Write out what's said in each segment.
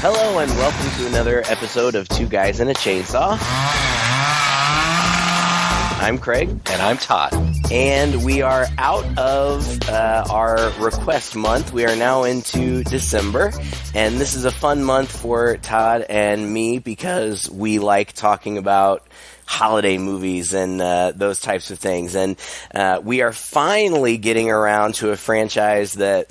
Hello and welcome to another episode of Two Guys and a Chainsaw. I'm Craig. And I'm Todd. And we are out of our request month. We are now into December. And this is a fun month for Todd and me because we like talking about holiday movies and those types of things. And we are finally getting around to a franchise that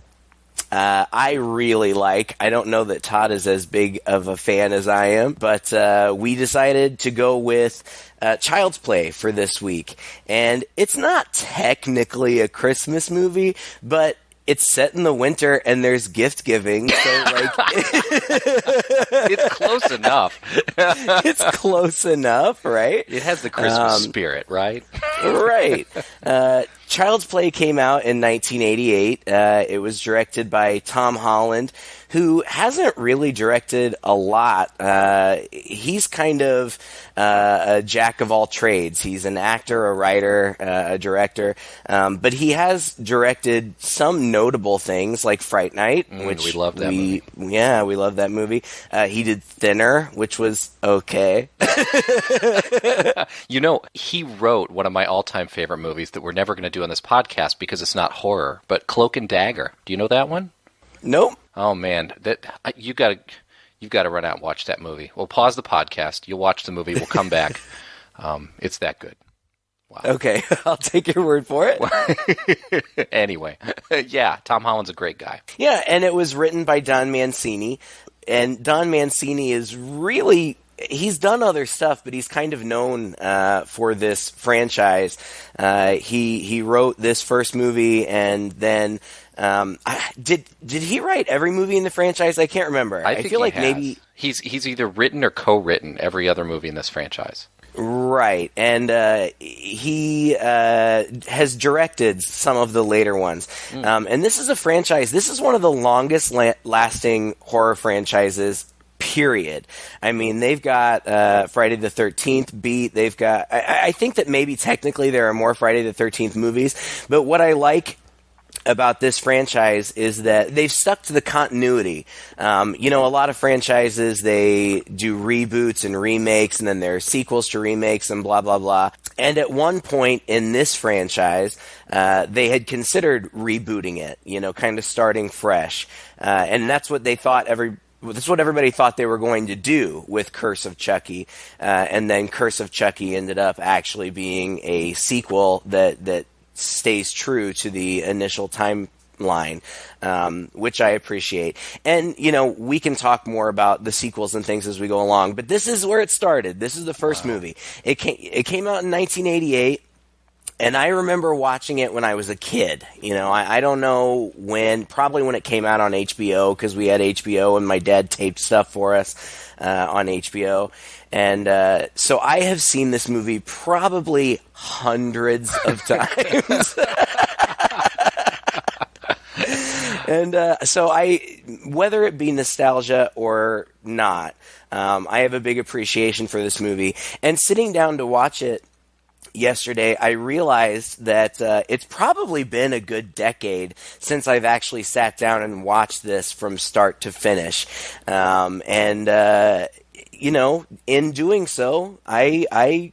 I really like. I don't know that Todd is as big of a fan as I am, but we decided to go with Child's Play for this week. And it's not technically a Christmas movie, but it's set in the winter and there's gift giving, so like it's close enough. It's close enough, right? It has the Christmas spirit, right? Right. Child's Play came out in 1988. It was directed by Tom Holland, who hasn't really directed a lot. He's kind of a jack of all trades. He's an actor, a writer, a director, but he has directed some notable things like Fright Night, which we love that movie. Yeah, we love that movie. He did Thinner, which was okay. You know, he wrote one of my all-time favorite movies that we're never going to do on this podcast because it's not horror, but Cloak and Dagger. Do you know that one? Nope. Oh man, you've got to run out and watch that movie. We'll pause the podcast. You'll watch the movie. We'll come back. It's that good. Wow. Okay, I'll take your word for it. Anyway, yeah, Tom Holland's a great guy. Yeah, and it was written by Don Mancini, and Don Mancini is really. He's done other stuff, but he's kind of known for this franchise. He wrote this first movie, and then did he write every movie in the franchise? I can't remember. I feel like maybe he's either written or co-written every other movie in this franchise. Right, and he has directed some of the later ones. And this is a franchise. This is one of the longest lasting horror franchises. Period. I mean, they've got Friday the 13th beat. They've got. I think that maybe technically there are more Friday the 13th movies, but what I like about this franchise is that they've stuck to the continuity. You know, a lot of franchises, they do reboots and remakes, and then there are sequels to remakes and blah, blah, blah. And at one point in this franchise, they had considered rebooting it, you know, kind of starting fresh. And that's what they thought that's what everybody thought they were going to do with Curse of Chucky, and then Curse of Chucky ended up actually being a sequel that stays true to the initial timeline, which I appreciate. And, you know, we can talk more about the sequels and things as we go along, but this is where it started. This is the first movie. It came out in 1988. And I remember watching it when I was a kid. You know, I don't know when, probably when it came out on HBO, because we had HBO and my dad taped stuff for us on HBO. And so I have seen this movie probably hundreds of times. And so whether it be nostalgia or not, I have a big appreciation for this movie. And sitting down to watch it yesterday, I realized that it's probably been a good decade since I've actually sat down and watched this from start to finish. You know, in doing so, I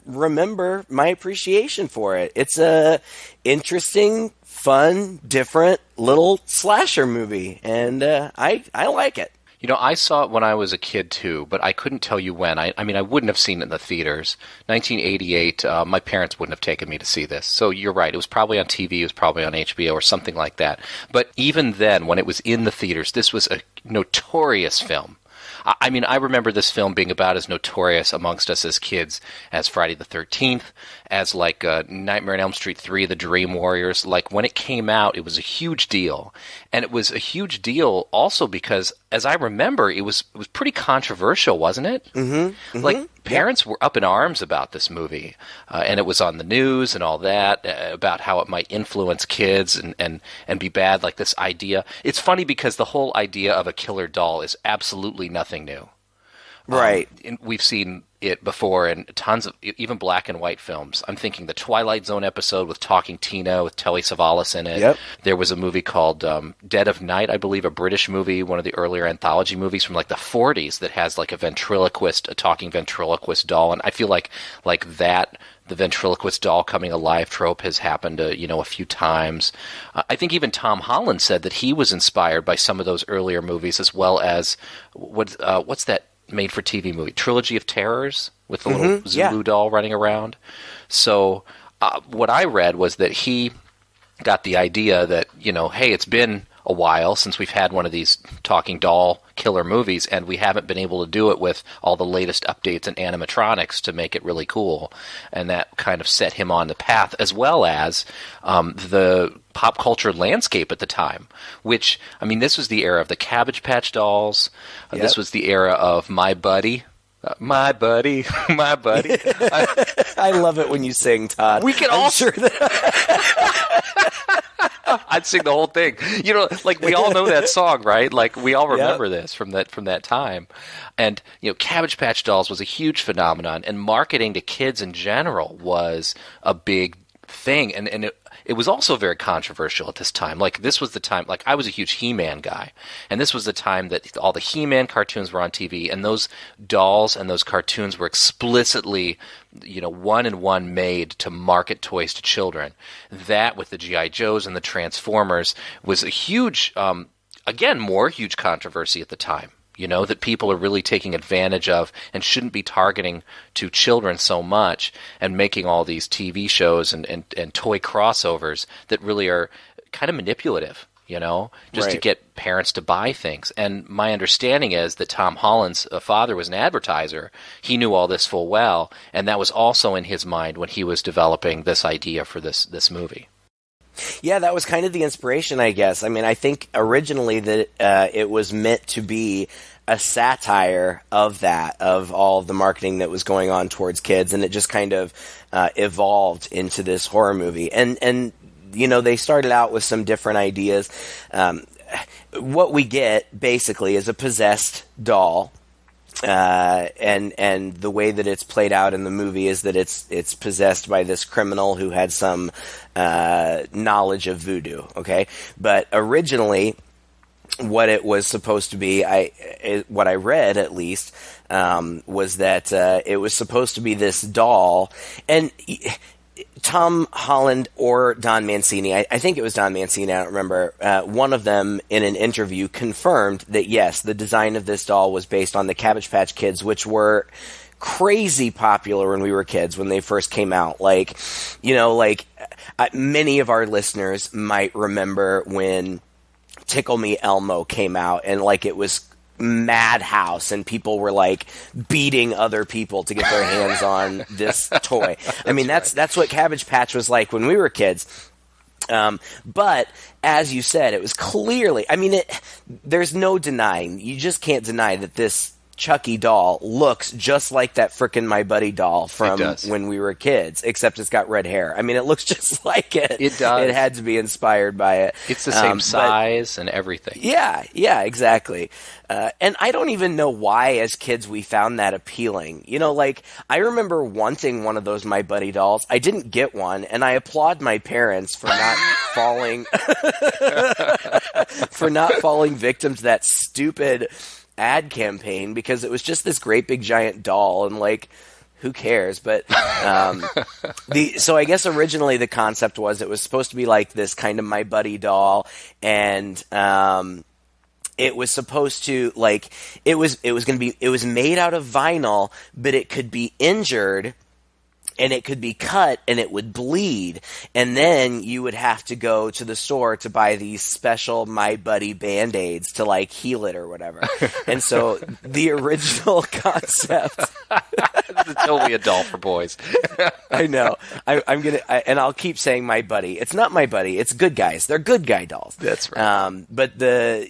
remember my appreciation for it. It's a interesting, fun, different little slasher movie, and I like it. You know, I saw it when I was a kid, too, but I couldn't tell you when. I mean, I wouldn't have seen it in the theaters. 1988, my parents wouldn't have taken me to see this. So you're right. It was probably on TV. It was probably on HBO or something like that. But even then, when it was in the theaters, this was a notorious film. I mean, I remember this film being about as notorious amongst us as kids as Friday the 13th, as like Nightmare on Elm Street 3, The Dream Warriors. Like, when it came out, it was a huge deal. And it was a huge deal also because, as I remember, it was pretty controversial, wasn't it? Mm-hmm. Like, parents were up in arms about this movie, and it was on the news and all that, about how it might influence kids and be bad, like this idea. It's funny because the whole idea of a killer doll is absolutely nothing new. Right. And we've seen it before in tons of even black and white films. I'm thinking the Twilight Zone episode with Talking Tina with Telly Savalas in it. Yep. There was a movie called Dead of Night, I believe, a British movie, one of the earlier anthology movies from like the 40s that has like a talking ventriloquist doll. And I feel like that, the ventriloquist doll coming alive trope has happened a few times. I think even Tom Holland said that he was inspired by some of those earlier movies, as well as what's that made-for-TV movie, Trilogy of Terrors, with the little Zulu doll running around. So what I read was that he got the idea that, hey, it's been a while since we've had one of these talking doll killer movies, and we haven't been able to do it with all the latest updates and animatronics to make it really cool. And that kind of set him on the path, as well as the pop culture landscape at the time, which, I mean, this was the era of the Cabbage Patch Dolls. This was the era of My Buddy. My buddy, my buddy. I love it when you sing, Todd. We can all sure that I'd sing the whole thing. Like we all know that song, right? Like we all remember this from that time. And Cabbage Patch Dolls was a huge phenomenon, and marketing to kids in general was a big thing. And it was also very controversial at this time. Like, this was the time, like, I was a huge He-Man guy, and this was the time that all the He-Man cartoons were on TV, and those dolls and those cartoons were explicitly, one and one made to market toys to children. That, with the G.I. Joes and the Transformers, was a huge, more huge controversy at the time. That people are really taking advantage of and shouldn't be targeting to children so much, and making all these TV shows and toy crossovers that really are kind of manipulative, just to get parents to buy things. And my understanding is that Tom Holland's father was an advertiser. He knew all this full well, and that was also in his mind when he was developing this idea for this movie. Yeah, that was kind of the inspiration, I guess. I mean, I think originally that it was meant to be a satire of all the marketing that was going on towards kids, and it just kind of evolved into this horror movie. And they started out with some different ideas. What we get, basically, is a possessed doll. And the way that it's played out in the movie is that it's possessed by this criminal who had some knowledge of voodoo. Okay, but originally, what it was supposed to be, what I read at least, was that it was supposed to be this doll, and Tom Holland or Don Mancini, I think it was Don Mancini, I don't remember, one of them in an interview confirmed that, yes, the design of this doll was based on the Cabbage Patch Kids, which were crazy popular when we were kids, when they first came out. Like, many of our listeners might remember when Tickle Me Elmo came out, and like it was madhouse, and people were like beating other people to get their hands on this toy. I mean, that's what Cabbage Patch was like when we were kids. But as you said, it was clearly, I mean, there's no denying, you just can't deny that this Chucky doll looks just like that frickin' My Buddy doll from when we were kids, except it's got red hair. I mean, it looks just like it. It does. It had to be inspired by it. It's the same size and everything. Yeah, exactly. And I don't even know why, as kids, we found that appealing. I remember wanting one of those My Buddy dolls. I didn't get one, and I applaud my parents for not falling victim to that stupid ad campaign, because it was just this great big giant doll, and like, who cares? But so I guess originally the concept was it was supposed to be like this kind of My Buddy doll, and it was supposed to, like, it was made out of vinyl, but it could be injured and it could be cut and it would bleed, and then you would have to go to the store to buy these special My Buddy Band-Aids to like heal it or whatever. And so the original concept It's totally a doll for boys. I know. And I'll keep saying My Buddy. It's not My Buddy, it's Good Guys. They're Good Guy dolls. That's right. But the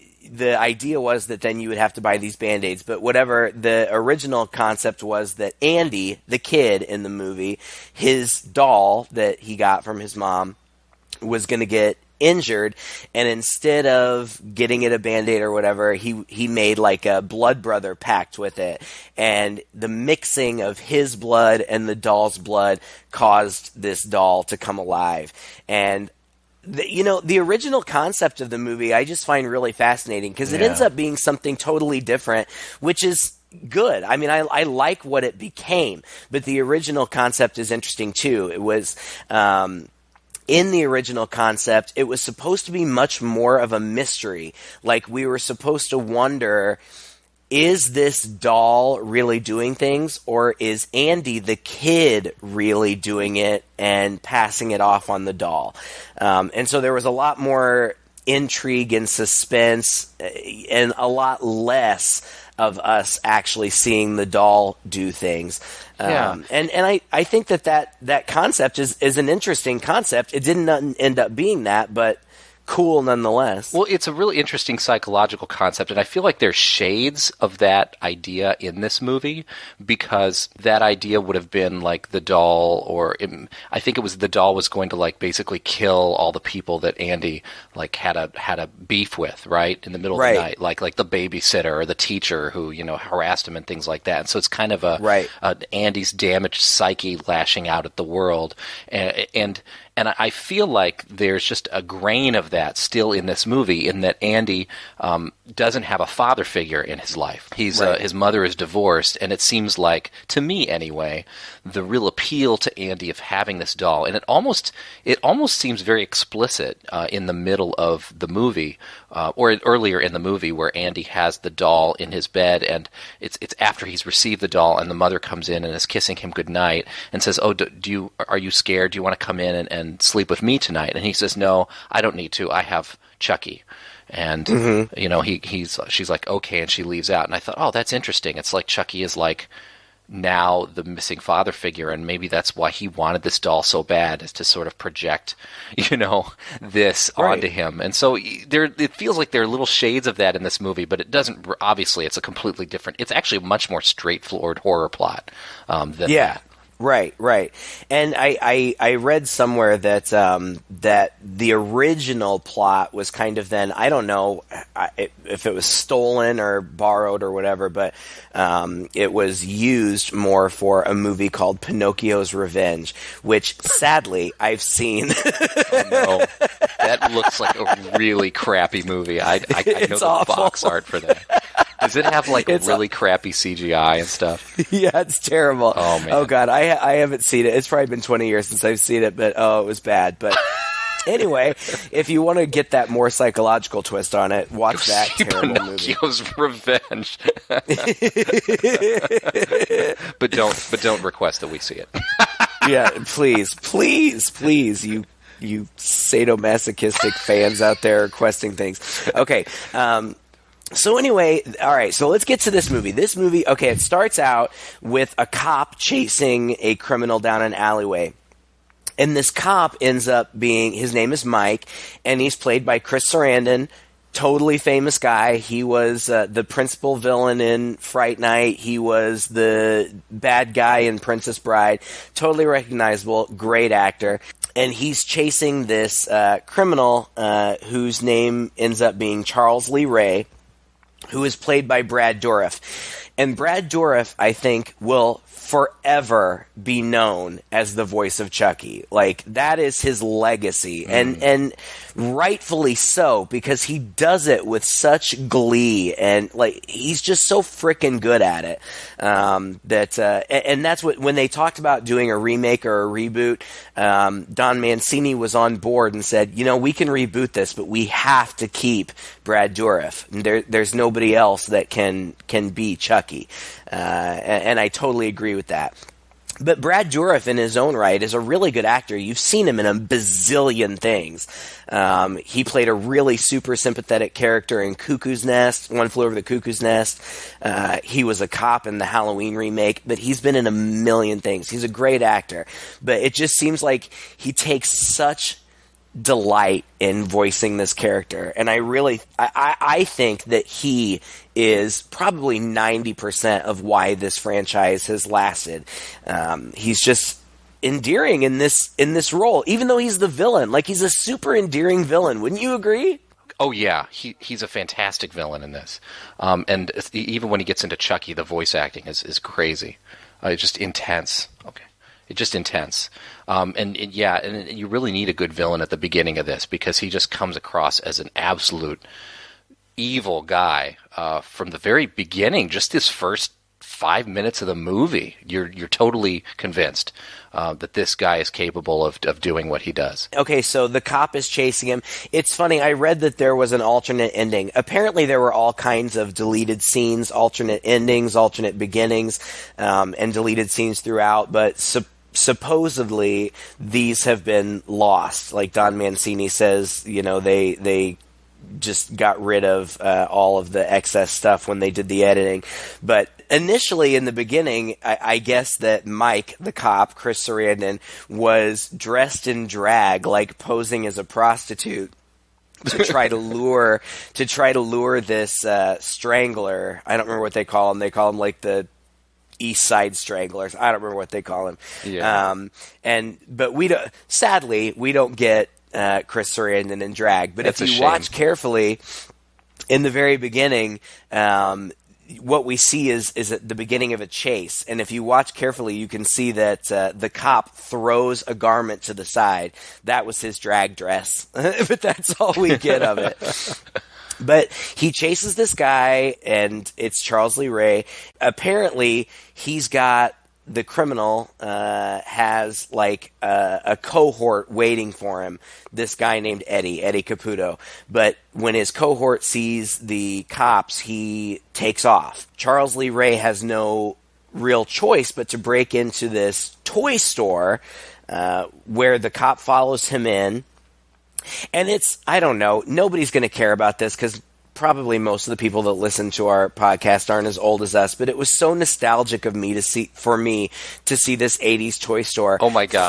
idea was that then you would have to buy these Band-Aids. But whatever, the original concept was that Andy, the kid in the movie, his doll that he got from his mom was going to get injured, and instead of getting it a Band-Aid or whatever, he made like a blood brother pact with it, and the mixing of his blood and the doll's blood caused this doll to come alive. And the original concept of the movie I just find really fascinating, because it ends up being something totally different, which is good. I mean, I like what it became, but the original concept is interesting too. It was, in the original concept, it was supposed to be much more of a mystery. Like, we were supposed to wonder, is this doll really doing things, or is Andy the kid really doing it and passing it off on the doll? And so there was a lot more intrigue and suspense, and a lot less of us actually seeing the doll do things. And I think that concept is an interesting concept. It didn't end up being that, but cool nonetheless. Well, it's a really interesting psychological concept, and I feel like there's shades of that idea in this movie, because that idea would have been like the doll, I think it was the doll was going to like basically kill all the people that Andy like had a beef with, right, in the middle of the night, like the babysitter or the teacher who harassed him and things like that. And so it's kind of Andy's damaged psyche lashing out at the world, and I feel like there's just a grain of that still in this movie, in that Andy doesn't have a father figure in his life. His mother is divorced, and it seems like, to me anyway, the real appeal to Andy of having this doll, and it almost seems very explicit in the middle of the movie, or earlier in the movie, where Andy has the doll in his bed, and it's after he's received the doll, and the mother comes in and is kissing him goodnight and says, "Oh, are you scared? Do you want to come in and sleep with me tonight?" And he says, "No, I don't need to. I have Chucky." And she's like, "Okay," and she leaves out. And I thought, oh, that's interesting. It's like Chucky is like now the missing father figure, and maybe that's why he wanted this doll so bad, is to sort of project, this onto him. And so it feels like there are little shades of that in this movie, but it doesn't. Obviously, it's a completely different. It's actually a much more straightforward horror plot than that. Right. And I read somewhere that that the original plot was kind of then, I don't know if it was stolen or borrowed or whatever, but it was used more for a movie called Pinocchio's Revenge, which sadly I've seen. Oh, no. That looks like a really crappy movie. I know it's the awful. box art for that. Does it have like really crappy CGI and stuff? Yeah, it's terrible. Oh, man. Oh, God. I haven't seen it. It's probably been 20 years since I've seen it, but it was bad. But anyway, if you want to get that more psychological twist on it, watch that terrible Pinocchio's Revenge. But don't request that we see it. Yeah, please, you sadomasochistic fans out there requesting things. Okay. So anyway, all right, so let's get to this movie. This movie, okay, it starts out with a cop chasing a criminal down an alleyway. And this cop ends up being, his name is Mike, and he's played by Chris Sarandon, totally famous guy. He was the principal villain in Fright Night. He was the bad guy in Princess Bride. Totally recognizable, great actor. And he's chasing this criminal whose name ends up being Charles Lee Ray, who is played by Brad Dourif. And Brad Dourif, I think, will forever be known as the voice of Chucky. Like, that is his legacy. And rightfully so, because he does it with such glee, and like, he's just so freaking good at it. And that's what, when they talked about doing a remake or a reboot, Don Mancini was on board and said, we can reboot this, but we have to keep Brad Dourif. There's nobody else that can be Chucky. And I totally agree with that. But Brad Dourif, in his own right, is a really good actor. You've seen him in a bazillion things. He played a really super sympathetic character in Cuckoo's Nest, One Flew Over the Cuckoo's Nest. He was a cop in the Halloween remake, but he's been in a million things. He's a great actor. But it just seems like he takes such delight in voicing this character, and I think that he is probably 90% of why this franchise has lasted. He's just endearing in this role, even though he's the villain. Like, he's a super endearing villain. Wouldn't you agree? Oh yeah, he's a fantastic villain in this, and even when he gets into Chucky, the voice acting is crazy. It's just intense. Okay, it's just intense. And you really need a good villain at the beginning of this because he just comes across as an absolute evil guy from the very beginning. Just this first 5 minutes of the movie, you're totally convinced that this guy is capable of doing what he does. Okay, so the cop is chasing him. It's funny, I read that there was an alternate ending. Apparently there were all kinds of deleted scenes, alternate endings, alternate beginnings, and deleted scenes throughout, but supposedly these have been lost. Like Don Mancini says, they just got rid of all of the excess stuff when they did the editing. But initially in the beginning, I guess that Mike, the cop, Chris Sarandon, was dressed in drag, like posing as a prostitute to try to lure this strangler. I don't remember what they call him. They call him like the East Side Stranglers. I don't remember what they call him. Yeah. But sadly, we don't get Chris Sarandon in drag. But That's if you watch carefully, in the very beginning, what we see is at the beginning of a chase. And if you watch carefully, you can see that the cop throws a garment to the side. That was his drag dress. But that's all we get of it. But he chases this guy, and it's Charles Lee Ray. Apparently, the criminal has like a cohort waiting for him, this guy named Eddie Caputo. But when his cohort sees the cops, he takes off. Charles Lee Ray has no real choice but to break into this toy store where the cop follows him in. And I don't know, nobody's going to care about this because probably most of the people that listen to our podcast aren't as old as us, but it was so nostalgic of me to see this 80s toy store. Oh my God.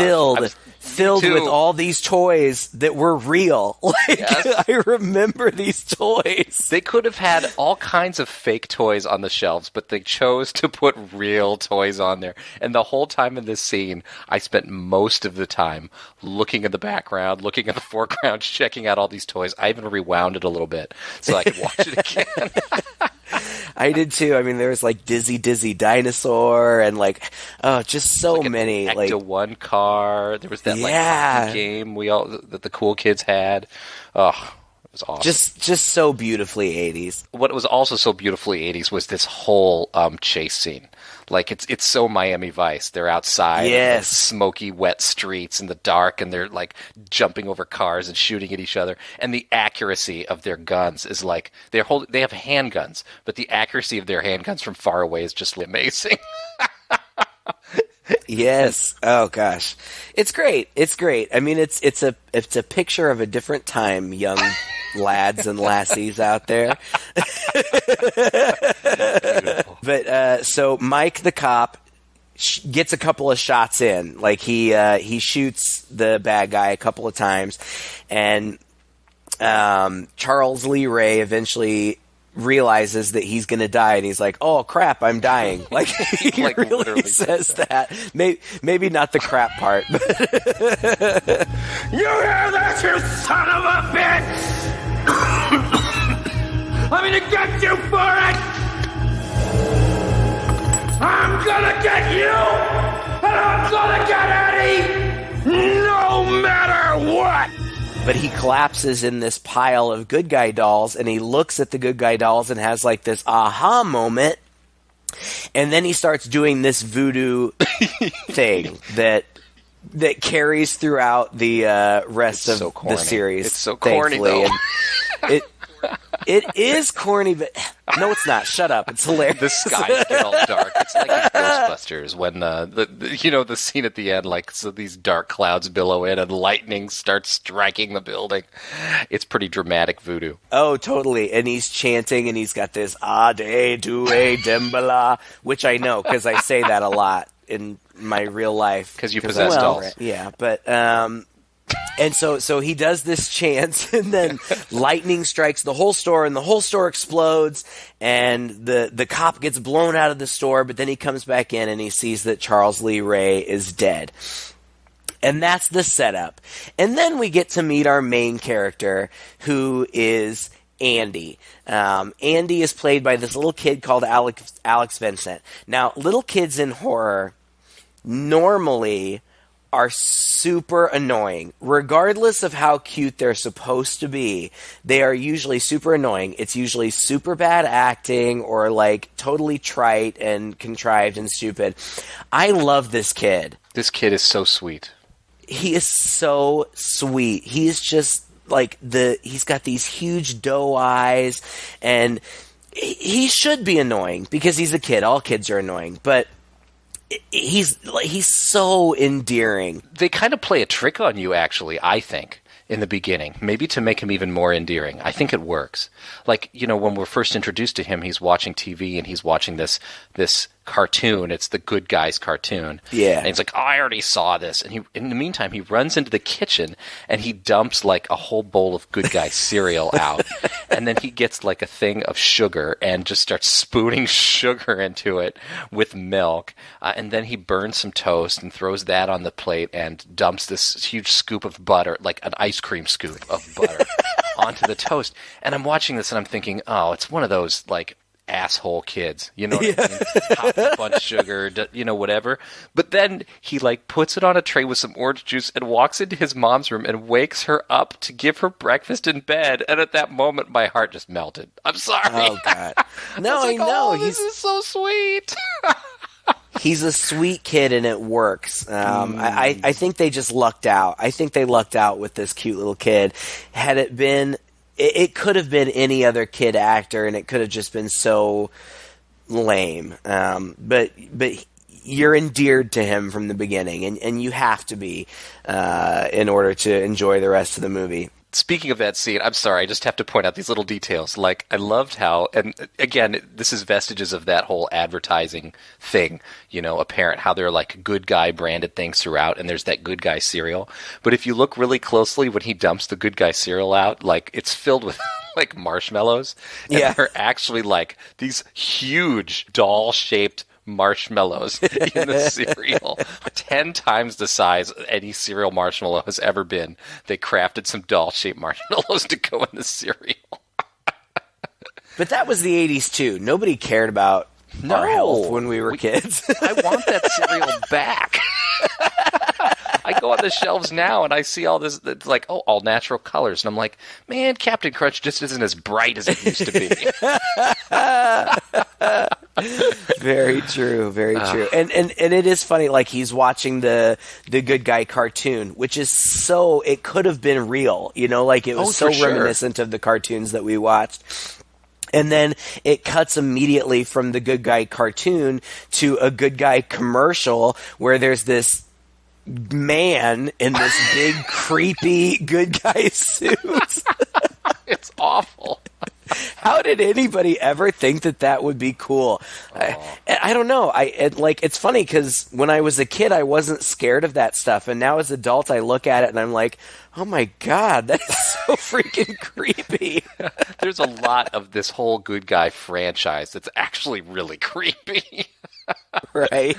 Filled with all these toys that were real. Like, yes. I remember these toys. They could have had all kinds of fake toys on the shelves, but they chose to put real toys on there. And the whole time in this scene, I spent most of the time looking at the background, looking at the foreground, checking out all these toys. I even rewound it a little bit so I could watch it again. I did too. I mean, there was like Dizzy Dinosaur and just so like many. Ecto like One car. There was that hockey game that the cool kids had. Oh, it was awesome. Just so beautifully 80s. What was also so beautifully 80s was this whole chase scene. Like it's so Miami Vice. They're outside, in the smoky, wet streets in the dark, and they're like jumping over cars and shooting at each other. And the accuracy of their guns is like they have handguns, but the accuracy of their handguns from far away is just amazing. Yes. Oh gosh, it's great. It's great. I mean, it's a picture of a different time, young lads and lassies out there. But so Mike the cop gets a couple of shots in. Like he shoots the bad guy a couple of times, and Charles Lee Ray eventually realizes that he's going to die, and he's like, "Oh crap, I'm dying!" Like he like really says that. Maybe not the crap part. But you hear that, you son of a bitch! I'm gonna get you for it! I'm gonna get you! And I'm gonna get Eddie! No matter what! But he collapses in this pile of good guy dolls, and he looks at the good guy dolls and has like this aha moment, and then he starts doing this voodoo thing that carries throughout the rest of the series. It's so corny, though. And it is corny, but no, it's not. Shut up. It's hilarious. The skies get all dark. It's like in Ghostbusters when the scene at the end, like so these dark clouds billow in and lightning starts striking the building. It's pretty dramatic voodoo. Oh, totally. And he's chanting, and he's got this Ade Due Dembala, which I know because I say that a lot in my real life. Because you possess dolls. Yeah, but and so he does this chant, and then lightning strikes the whole store, and the whole store explodes, and the cop gets blown out of the store, but then he comes back in and he sees that Charles Lee Ray is dead. And that's the setup. And then we get to meet our main character, who is Andy. Andy is played by this little kid called Alex Vincent. Now, little kids in horror normally are super annoying. Regardless of how cute they're supposed to be, they are usually super annoying. It's usually super bad acting or like totally trite and contrived and stupid. I love this kid. This kid is so sweet. He is so sweet. He is just like he's got these huge doe eyes, and he should be annoying because he's a kid. All kids are annoying, but he's so endearing. They kind of play a trick on you, actually, I think, in the beginning, maybe to make him even more endearing. I think it works. Like, you know, when we're first introduced to him, he's watching TV and he's watching this cartoon. It's the Good Guys cartoon. Yeah. And he's like, oh, I already saw this. And in the meantime, he runs into the kitchen and he dumps like a whole bowl of Good Guys cereal out. And then he gets like a thing of sugar and just starts spooning sugar into it with milk. And then he burns some toast and throws that on the plate and dumps this huge scoop of butter, like an ice cream scoop of butter, onto the toast. And I'm watching this and I'm thinking, oh, it's one of those like asshole kids, you know what I mean? Hop a bunch of sugar, you know, whatever. But then he like puts it on a tray with some orange juice and walks into his mom's room and wakes her up to give her breakfast in bed. And at that moment, my heart just melted. I'm sorry. Oh God, no, I know. Oh, this is so sweet. He's a sweet kid, and it works. I think they just lucked out. I think they lucked out with this cute little kid. Had it been, it could have been any other kid actor, and it could have just been so lame. But you're endeared to him from the beginning, and you have to be in order to enjoy the rest of the movie. Speaking of that scene, I'm sorry, I just have to point out these little details. Like, I loved how, and again, this is vestiges of that whole advertising thing, you know, apparent, how they're like Good Guy branded things throughout, and there's that Good Guy cereal. But if you look really closely when he dumps the Good Guy cereal out, like, it's filled with like marshmallows. And they're actually like these huge doll-shaped marshmallows in the cereal, 10 times the size any cereal marshmallow has ever been. They crafted some doll-shaped marshmallows to go in the cereal. But that was the 80s too. Nobody cared about our health when we were kids. I want that cereal back. I go on the shelves now and I see all this, it's like, oh, all natural colors. And I'm like, man, Captain Crunch just isn't as bright as it used to be. Very true, very true. And it is funny, like he's watching the Good Guy cartoon, which is so, it could have been real, you know, like it was so reminiscent of the cartoons that we watched. And then it cuts immediately from the Good Guy cartoon to a Good Guy commercial where there's this man in this big creepy Good Guy suit. It's awful. How did anybody ever think that would be cool? I don't know. It's funny because when I was a kid, I wasn't scared of that stuff, and now as an adult, I look at it and I'm like, oh my God, that's so freaking creepy. There's a lot of this whole Good Guy franchise that's actually really creepy. Right?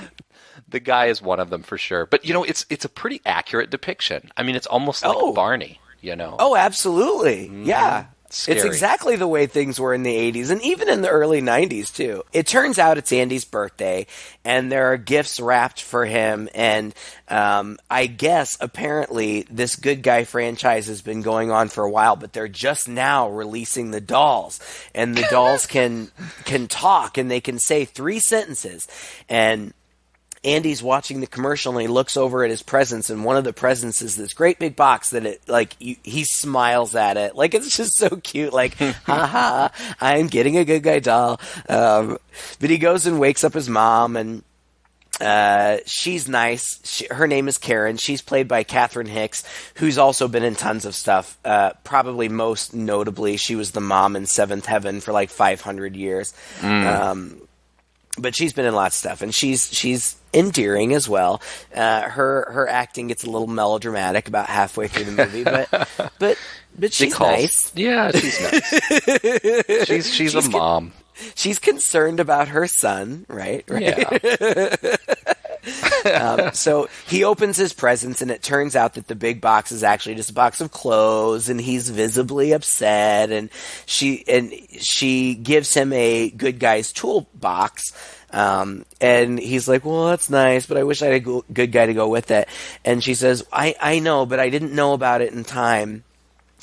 The guy is one of them for sure. But, you know, it's a pretty accurate depiction. I mean, it's almost like Barney, you know? Oh, absolutely. Mm-hmm. Yeah. Scary. It's exactly the way things were in the 80s and even in the early 90s, too. It turns out it's Andy's birthday, and there are gifts wrapped for him. And I guess, apparently, this Good Guy franchise has been going on for a while, but they're just now releasing the dolls. And the dolls can talk, and they can say 3 sentences. And Andy's watching the commercial and he looks over at his presents, and one of the presents is this great big box that he smiles at it. Like, it's just so cute. Like, haha, I'm getting a Good Guy doll. But he goes and wakes up his mom, and she's nice. Her name is Karen. She's played by Catherine Hicks, who's also been in tons of stuff. Probably most notably, she was the mom in Seventh Heaven for like 500 years. But she's been in lots of stuff, and she's endearing as well. Her acting gets a little melodramatic about halfway through the movie, but she's nice. Yeah, she's nice. she's a mom. She's concerned about her son, right? Yeah. So he opens his presents, and it turns out that the big box is actually just a box of clothes, and he's visibly upset. And she gives him a good guy's toolbox. And he's like, well, that's nice, but I wish I had a good guy to go with it. And she says, I know, but I didn't know about it in time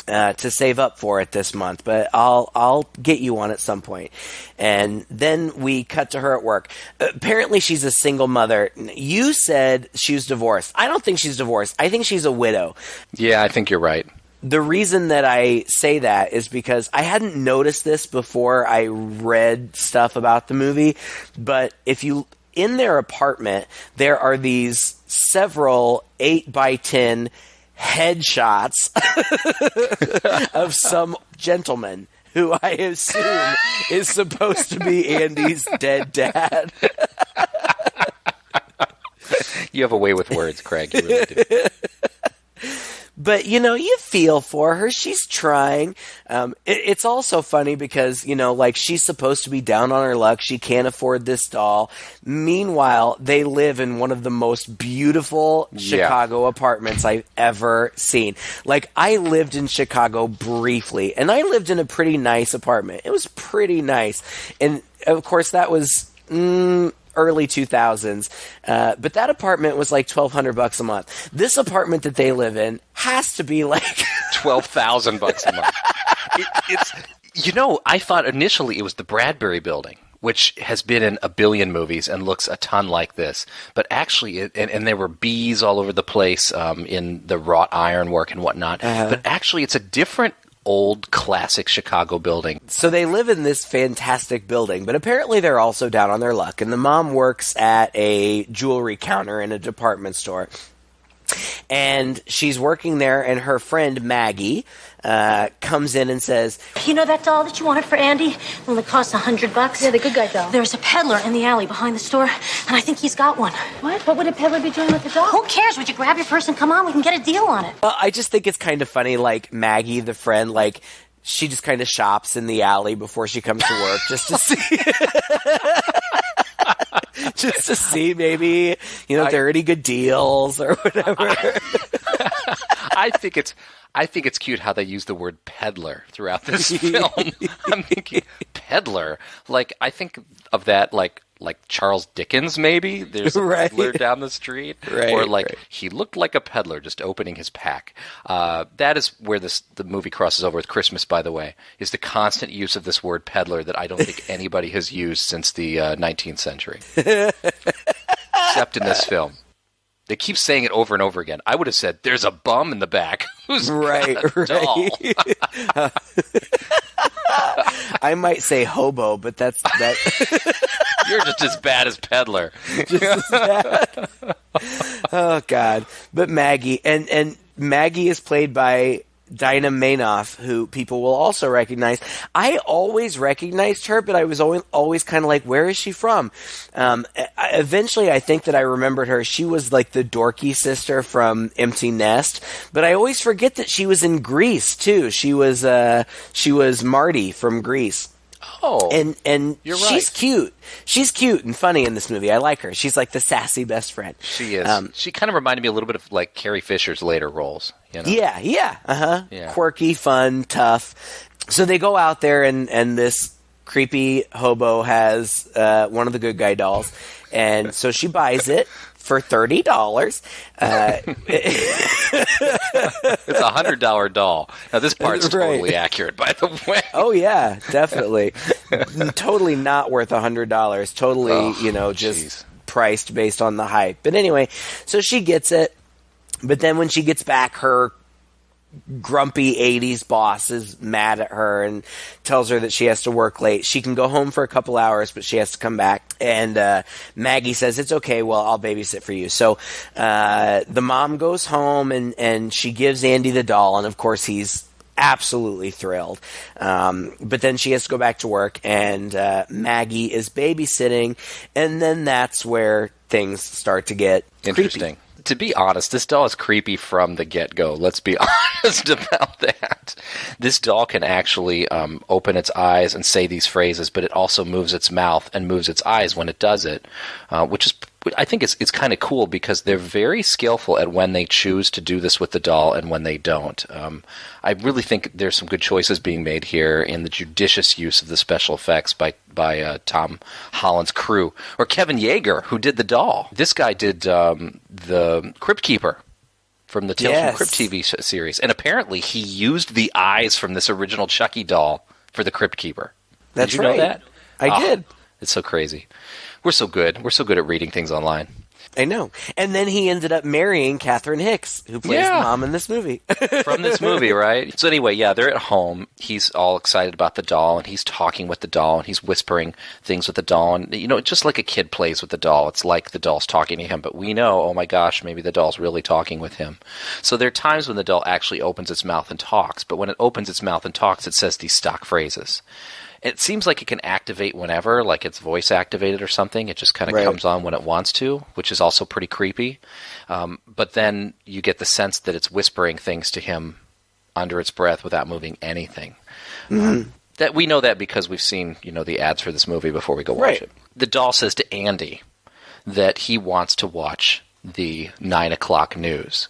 to save up for it this month, but I'll get you one at some point. And then we cut to her at work. Apparently she's a single mother. You said she was divorced. I don't think she's divorced. I think she's a widow. Yeah, I think you're right. The reason that I say that is because I hadn't noticed this before I read stuff about the movie, but in their apartment, there are these several 8x10 headshots of some gentleman who I assume is supposed to be Andy's dead dad. You have a way with words, Craig. You really do. But, you feel for her. She's trying. It's also funny because, she's supposed to be down on her luck. She can't afford this doll. Meanwhile, they live in one of the most beautiful Chicago apartments I've ever seen. I lived in Chicago briefly, and I lived in a pretty nice apartment. It was pretty nice. And, of course, that was early 2000s, but that apartment was like $1,200 a month. This apartment that they live in has to be like $12,000 a month. I thought initially it was the Bradbury Building, which has been in a billion movies and looks a ton like this. But actually, and there were bees all over the place in the wrought ironwork and whatnot. But actually, it's a different old classic Chicago building. So they live in this fantastic building, but apparently they're also down on their luck. And the mom works at a jewelry counter in a department store. And she's working there, and her friend Maggie comes in and says, you know that doll that you wanted for Andy? It only costs $100. Yeah, the good guy doll. There's a peddler in the alley behind the store, and I think he's got one. What? What would a peddler be doing with the doll? Who cares? Would you grab your purse and come on? We can get a deal on it. I just think it's kind of funny, Maggie, the friend, she just kind of shops in the alley before she comes to work just to see. Just to see maybe, if there are any good deals or whatever. I think it's cute how they use the word peddler throughout this film. I'm thinking peddler. I think of that like Charles Dickens maybe. There's a peddler down the street. Or he looked like a peddler just opening his pack. That is where the movie crosses over with Christmas, by the way, is the constant use of this word peddler that I don't think anybody has used since the 19th century. Except in this film. They keep saying it over and over again. I would have said, there's a bum in the back who's got a doll. I might say hobo, but that's that. You're just as bad as peddler. Just as bad. Oh, God. But Maggie, and Maggie is played by Dinah Manoff, who people will also recognize. I always recognized her, but I was always kind of like, where is she from? Eventually, I think that I remembered her. She was like the dorky sister from Empty Nest, but I always forget that she was in Grease, too. She was Marty from Grease. Oh, and you're she's right. cute. She's cute and funny in this movie. I like her. She's like the sassy best friend. She is. She kind of reminded me a little bit of like Carrie Fisher's later roles. Yeah. Yeah. Quirky, fun, tough. So they go out there, and this creepy hobo has one of the good guy dolls, and so she buys it for $30. It's a $100 doll. Now this part's totally accurate, by the way. Oh yeah, definitely. Totally not worth $100. Totally, just priced based on the hype. But anyway, so she gets it. But then when she gets back, her grumpy 80s boss is mad at her and tells her that she has to work late. She can go home for a couple hours, but she has to come back. And Maggie says, it's okay, well, I'll babysit for you. So the mom goes home, and she gives Andy the doll, and of course he's absolutely thrilled. But then she has to go back to work, and Maggie is babysitting, and then that's where things start to get interesting. Creepy. To be honest, this doll is creepy from the get-go. Let's be honest about that. This doll can actually open its eyes and say these phrases, but it also moves its mouth and moves its eyes when it does it, which is I think it's kind of cool because they're very skillful at when they choose to do this with the doll and when they don't. I really think there's some good choices being made here in the judicious use of the special effects by Tom Holland's crew. Or Kevin Yeager, who did the doll. This guy did the Crypt Keeper from the Tales from Crypt TV series. And apparently he used the eyes from this original Chucky doll for the Crypt Keeper. That's did you know that? I did. It's so crazy. We're so good. We're so good at reading things online. I know. And then he ended up marrying Catherine Hicks, who plays the mom in this movie. From this movie, right? So anyway, they're at home. He's all excited about the doll, and he's talking with the doll, and he's whispering things with the doll. And, just like a kid plays with the doll, it's like the doll's talking to him. But we know, oh my gosh, maybe the doll's really talking with him. So there are times when the doll actually opens its mouth and talks. But when it opens its mouth and talks, it says these stock phrases. It seems like it can activate whenever, like it's voice activated or something. It just kind of comes on when it wants to, which is also pretty creepy. But then you get the sense that it's whispering things to him under its breath without moving anything. That we know that because we've seen, the ads for this movie before we go watch it. The doll says to Andy that he wants to watch the 9 o'clock news.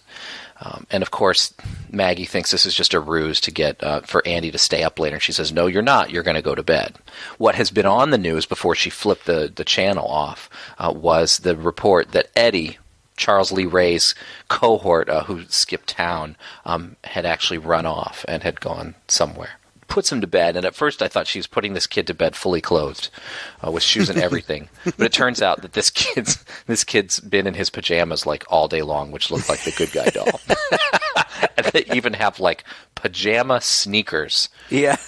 And of course, Maggie thinks this is just a ruse to get for Andy to stay up later. And she says, no, you're not. You're going to go to bed. What has been on the news before she flipped the channel off was the report that Eddie, Charles Lee Ray's cohort who skipped town, had actually run off and had gone somewhere. Puts him to bed, and at first I thought she was putting this kid to bed fully clothed, with shoes and everything. But it turns out that this kid's been in his pajamas like all day long, which look like the good guy doll. And they even have like pajama sneakers,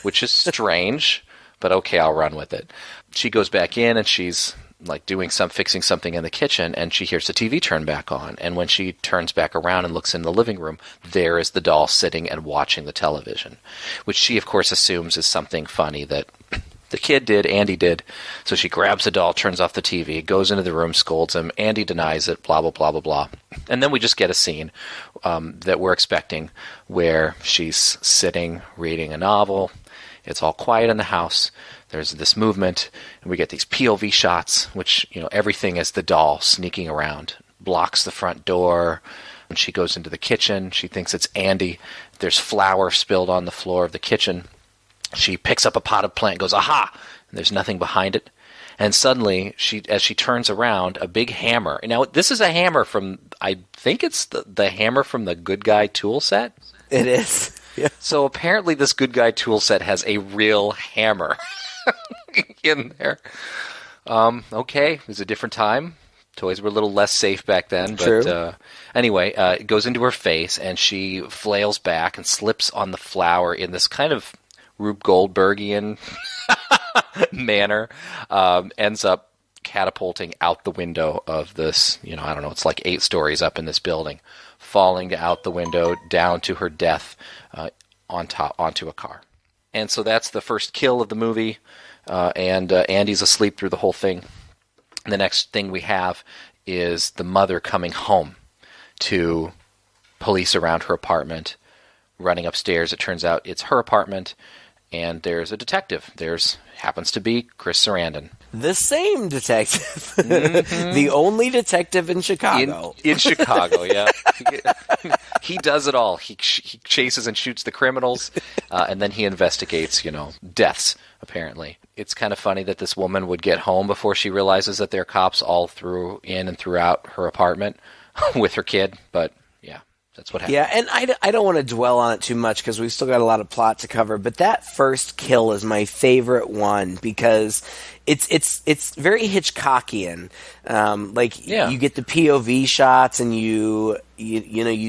which is strange, but okay, I'll run with it. She goes back in and she's like fixing something in the kitchen, and she hears the TV turn back on. And when she turns back around and looks in the living room, there is the doll sitting and watching the television, which she, of course, assumes is something funny that the kid did, Andy did. So she grabs the doll, turns off the TV, goes into the room, scolds him. Andy denies it, blah, blah, blah, blah, blah. And then we just get a scene that we're expecting where she's sitting reading a novel. It's all quiet in the house. There's this movement, and we get these POV shots, which, everything is the doll sneaking around, blocks the front door. When she goes into the kitchen, she thinks it's Andy. There's flour spilled on the floor of the kitchen. She picks up a potted plant and goes, aha! And there's nothing behind it. And suddenly, as she turns around, a big hammer. Now, this is a hammer from, I think it's the hammer from the Good Guy tool set. It is. Yeah. So apparently this Good Guy tool set has a real hammer in there. Okay, it was a different time. Toys were a little less safe back then. But anyway, it goes into her face, and she flails back and slips on the flour in this kind of Rube Goldbergian manner. Ends up catapulting out the window of this, I don't know, it's like 8 stories up in this building, falling out the window down to her death onto a car. And so that's the first kill of the movie, and Andy's asleep through the whole thing. And the next thing we have is the mother coming home to police around her apartment, running upstairs. It turns out it's her apartment, and there's a detective. Happens to be Chris Sarandon. The same detective. The only detective in Chicago. In Chicago, yeah. He does it all. He chases and shoots the criminals, and then he investigates, deaths, apparently. It's kind of funny that this woman would get home before she realizes that there are cops all in and throughout her apartment with her kid, but yeah. That's what happened. Yeah, and I don't want to dwell on it too much because we've still got a lot of plot to cover. But that first kill is my favorite one because it's very Hitchcockian. You get the POV shots, and you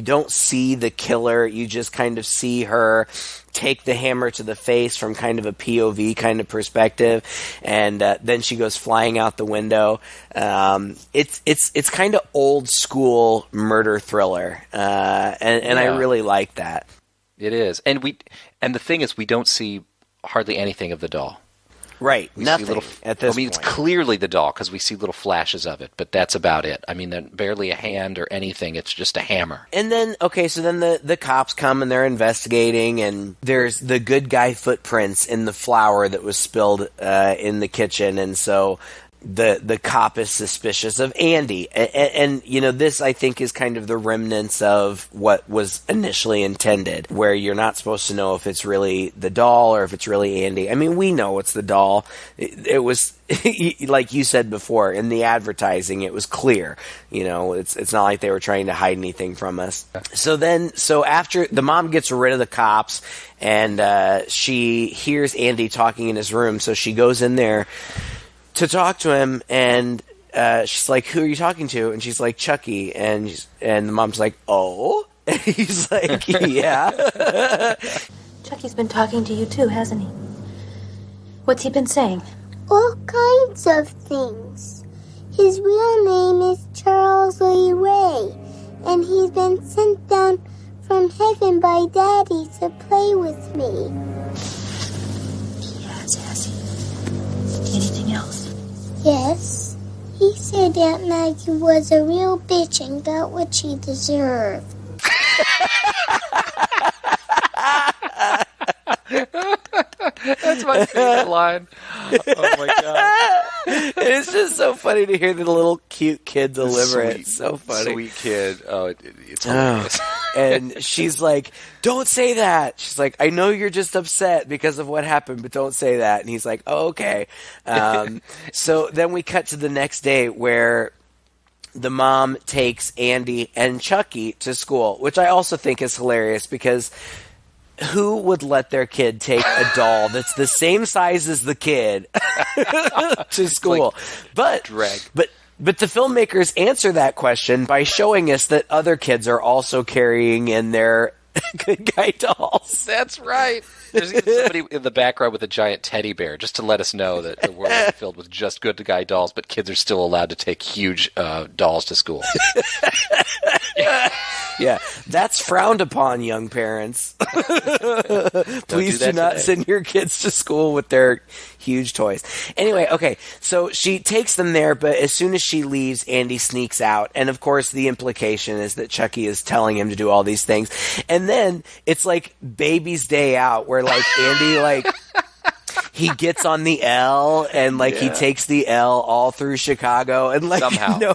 don't see the killer. You just kind of see her take the hammer to the face from kind of a POV kind of perspective, and then she goes flying out the window. It's kind of old school murder thriller, and I really like that. It is, and the thing is, we don't see hardly anything of the doll. Right, nothing at this point. It's clearly the doll because we see little flashes of it, but that's about it. I mean, barely a hand or anything. It's just a hammer. And then, so then the cops come and they're investigating, and there's the good guy footprints in the flour that was spilled in the kitchen, and so the cop is suspicious of Andy. And this, I think, is kind of the remnants of what was initially intended, where you're not supposed to know if it's really the doll or if it's really Andy. I mean, we know it's the doll. It was, like you said before, in the advertising, it was clear. It's not like they were trying to hide anything from us. So after the mom gets rid of the cops, and she hears Andy talking in his room, so she goes in there to talk to him, and she's like, "Who are you talking to?" And she's like, "Chucky." And the mom's like, "Oh?" And he's like, "Yeah." Chucky's been talking to you too, hasn't he? What's he been saying? All kinds of things. His real name is Charles Lee Ray, and he's been sent down from heaven by Daddy to play with me. Has he? Anything else? Yes. He said Aunt Maggie was a real bitch and got what she deserved. That's my favorite line. Oh my god! It's just so funny to hear the little cute kid deliver it. It's so funny. Sweet kid. Oh, it's hilarious. And she's like, "Don't say that." She's like, "I know you're just upset because of what happened, but don't say that." And he's like, "Oh, okay." So then we cut to the next day where the mom takes Andy and Chucky to school, which I also think is hilarious because who would let their kid take a doll that's the same size as the kid to school? But the filmmakers answer that question by showing us that other kids are also carrying in their good guy dolls. That's right. There's even somebody in the background with a giant teddy bear, just to let us know that the world is filled with just good guy dolls, but kids are still allowed to take huge dolls to school. Yeah, that's frowned upon, young parents. Please do not send your kids to school with their huge toys. Anyway, okay, so she takes them there, but as soon as she leaves, Andy sneaks out. And of course, the implication is that Chucky is telling him to do all these things. And then it's like baby's day out, where like Andy, like, he gets on the L and like he takes the L all through Chicago, and like somehow.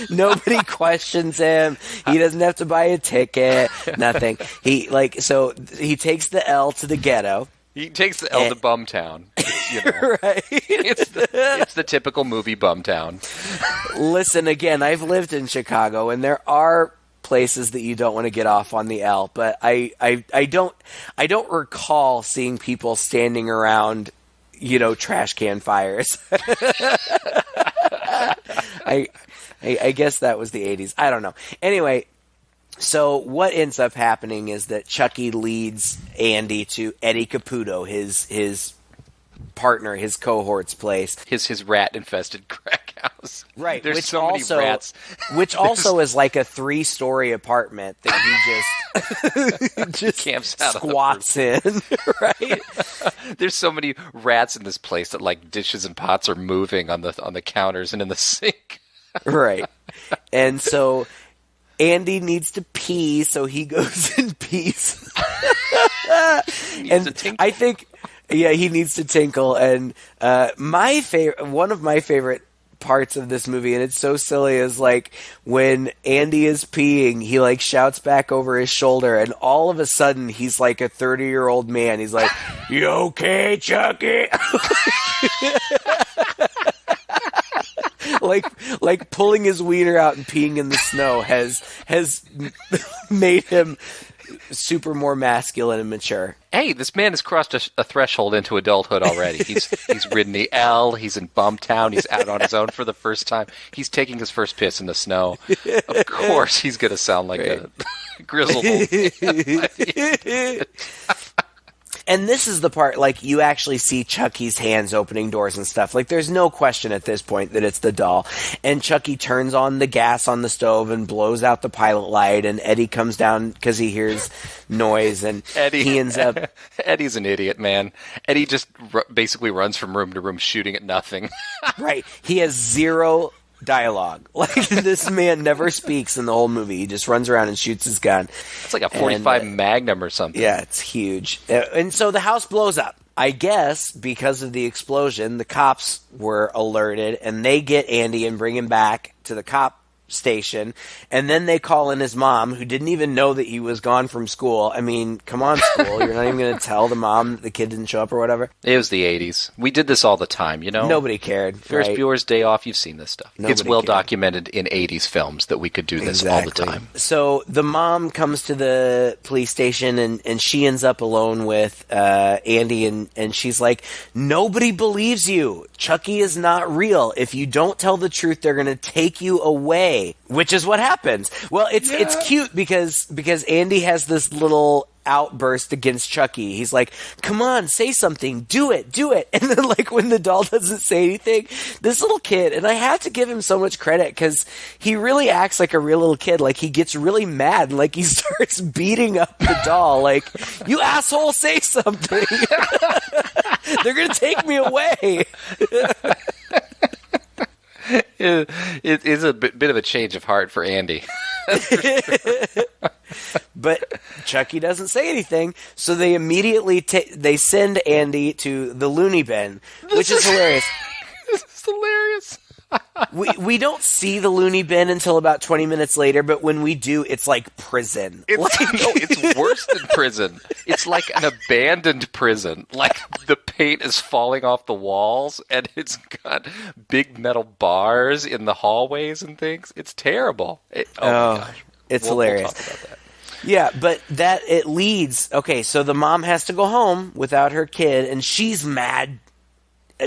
Nobody questions him. He doesn't have to buy a ticket. Nothing. He takes the L to the ghetto. He takes the L to Bumtown. Right. It's the typical movie Bumtown. Listen, again, I've lived in Chicago, and there are places that you don't want to get off on the L, but I don't recall seeing people standing around, trash can fires. I guess that was the 80s. I don't know. Anyway, so what ends up happening is that Chucky leads Andy to Eddie Caputo, his partner, his cohort's place. His rat-infested crack house. Right. There's which so many rats. Which also is like a 3-story apartment that he just camps out squats in. Right? There's so many rats in this place that like dishes and pots are moving on the counters and in the sink. Right. And so Andy needs to pee, so he goes and pees. And I think, he needs to tinkle. And one of my favorite parts of this movie, and it's so silly, is like when Andy is peeing, he like shouts back over his shoulder, and all of a sudden he's like a 30-year-old man. He's like, "You okay, Chucky?" like pulling his wiener out and peeing in the snow has made him super more masculine and mature. Hey, this man has crossed a threshold into adulthood already. He's ridden the L. He's in Bumtown. He's out on his own for the first time. He's taking his first piss in the snow. Of course, he's going to sound like a grizzled old man. And this is the part, like, you actually see Chucky's hands opening doors and stuff. Like, there's no question at this point that it's the doll. And Chucky turns on the gas on the stove and blows out the pilot light, and Eddie comes down because he hears noise, and he ends up... Eddie's an idiot, man. Eddie just basically runs from room to room shooting at nothing. Right. He has zero dialogue. Like, this man never speaks in the whole movie. He just runs around and shoots his gun. It's like a 45 Magnum or something. Yeah, it's huge. And so the house blows up. I guess because of the explosion, the cops were alerted, and they get Andy and bring him back to the cop station, and then they call in his mom, who didn't even know that he was gone from school. I mean, come on, school. You're not even going to tell the mom that the kid didn't show up or whatever? It was the 80s. We did this all the time, you know? Nobody cared. Ferris right? Bueller's Day Off, you've seen this stuff. Nobody it's well cared. documented in 80s films that we could do this all the time. So the mom comes to the police station, and she ends up alone with Andy, and she's like, nobody believes you. Chucky is not real. If you don't tell the truth, they're going to take you away. Which is what happens. Well, it's cute because Andy has this little outburst against Chucky. He's like, come on, say something, do it. And then, like, when the doll doesn't say anything, this little kid, and I have to give him so much credit because he really acts like a real little kid. Like, he gets really mad, and, like, he starts beating up the doll. Like, you asshole, say something. They're going to take me away. It is a bit of a change of heart for Andy. But Chucky doesn't say anything, so they immediately they send Andy to the loony bin, which is hilarious. This is hilarious. We don't see the loony bin until about 20 minutes later, but when we do, it's like prison. It's worse than prison. It's like an abandoned prison. Like, the paint is falling off the walls, and it's got big metal bars in the hallways and things. It's terrible. My gosh. It's hilarious. We'll talk about that. Yeah, but it leads... Okay, so the mom has to go home without her kid, and she's mad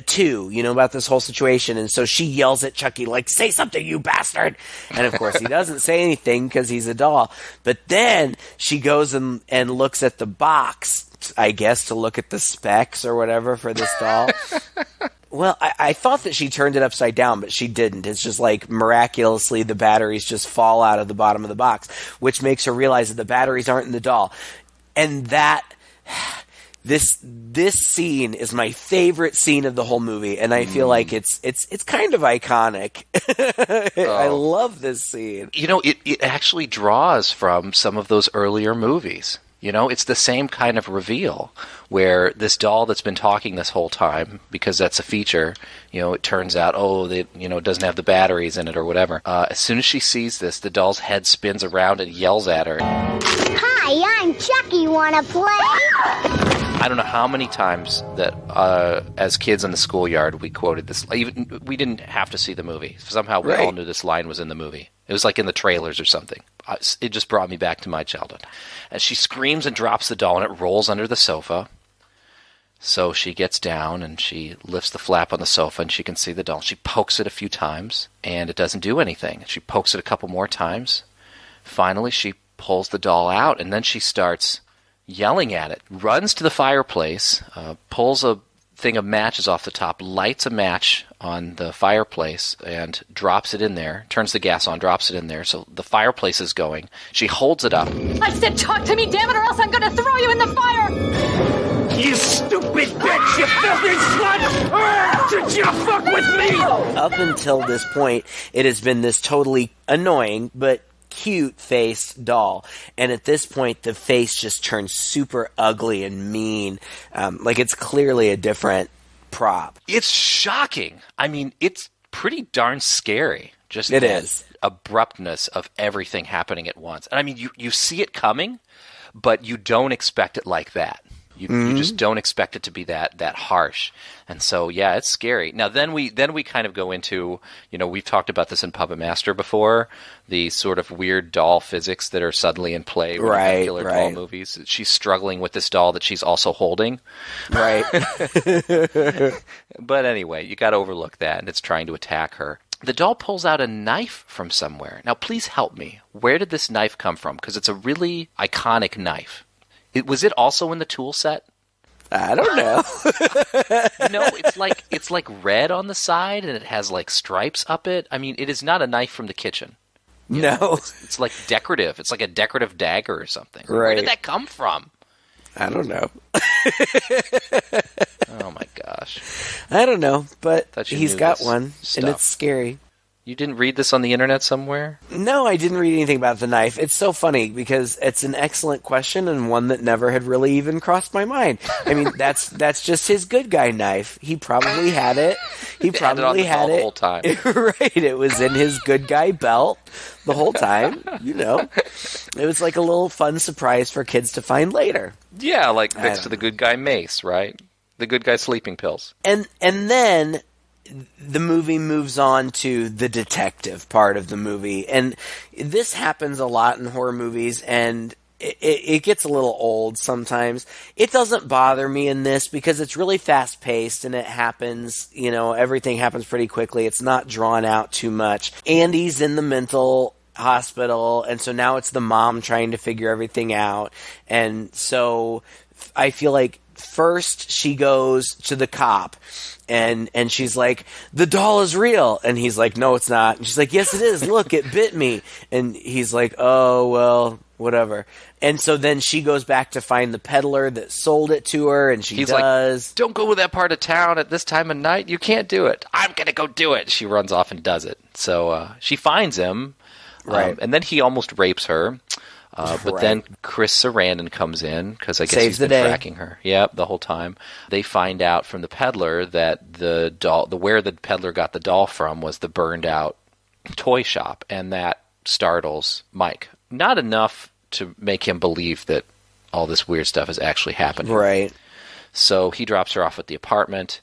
too, about this whole situation, and so she yells at Chucky, like, say something, you bastard! And of course he doesn't say anything because he's a doll, but then she goes and looks at the box, I guess, to look at the specs or whatever for this doll. Well, I thought that she turned it upside down, but she didn't. It's just like, miraculously, the batteries just fall out of the bottom of the box, which makes her realize that the batteries aren't in the doll. And that... This scene is my favorite scene of the whole movie, and I feel like it's kind of iconic. I love this scene. It actually draws from some of those earlier movies. It's the same kind of reveal where this doll that's been talking this whole time, because that's a feature, it turns out, it doesn't have the batteries in it or whatever. As soon as she sees this, the doll's head spins around and yells at her. Hi, I'm Chucky. Wanna play? I don't know how many times that as kids in the schoolyard we quoted this. Even we didn't have to see the movie. Somehow we all knew this line was in the movie. It was like in the trailers or something. It just brought me back to my childhood. And she screams and drops the doll, and it rolls under the sofa. So she gets down and she lifts the flap on the sofa, and she can see the doll. She pokes it a few times, and it doesn't do anything. She pokes it a couple more times. Finally, she pulls the doll out, and then she starts yelling at it, runs to the fireplace, pulls a thing of matches off the top, lights a match on the fireplace, and drops it in there, turns the gas on, drops it in there, so the fireplace is going. She holds it up. I said talk to me, damn it, or else I'm going to throw you in the fire! You stupid bitch! You filthy slut! Did you fuck with me? Up until this point, it has been this totally annoying, but cute-faced doll, and at this point the face just turns super ugly and mean, like it's clearly a different prop. It's shocking. I mean, it's pretty darn scary. Just it the is. Abruptness of everything happening at once. And I mean, you see it coming, but you don't expect it like that. You just don't expect it to be that harsh. And so, yeah, it's scary. Now, then we kind of go into, we've talked about this in Puppet Master before, the sort of weird doll physics that are suddenly in play with killer doll movies. She's struggling with this doll that she's also holding. Right. But anyway, you got to overlook that, and it's trying to attack her. The doll pulls out a knife from somewhere. Now, please help me. Where did this knife come from? Because it's a really iconic knife. Was it also in the tool set? I don't know. It's like red on the side, and it has like stripes up it. I mean, it is not a knife from the kitchen. No. It's like decorative. It's like a decorative dagger or something. Right. Where did that come from? I don't know. Oh my gosh. I don't know, but he's got this one, stuff. and it's scary. You didn't read this on the internet somewhere? No, I didn't read anything about the knife. It's so funny because it's an excellent question and one that never had really even crossed my mind. I mean, that's just his good guy knife. He probably had it. He probably had it the whole time. Right. It was in his good guy belt the whole time. You know, it was like a little fun surprise for kids to find later. Yeah, like next to the good guy mace, right? The good guy sleeping pills. And then the movie moves on to the detective part of the movie. And this happens a lot in horror movies, and it gets a little old sometimes. It doesn't bother me in this because it's really fast-paced and it happens, you know, everything happens pretty quickly. It's not drawn out too much. Andy's in the mental hospital, and so now it's the mom trying to figure everything out. And so I feel like first she goes to the cop and she's like, the doll is real. And he's like, no, it's not. And she's like, yes, it is. Look, it bit me. And he's like, oh, well, whatever. And so then she goes back to find the peddler that sold it to her, and he's does. Like, don't go to that part of town at this time of night. You can't do it. I'm going to go do it. She runs off and does it. So she finds him. Right. And then he almost rapes her. But then Chris Sarandon comes in because I guess he's been tracking her. Yep, the whole time. They find out from the peddler that the doll, where the peddler got the doll from, was the burned out toy shop, and that startles Mike. Not enough to make him believe that all this weird stuff is actually happening. Right. So he drops her off at the apartment.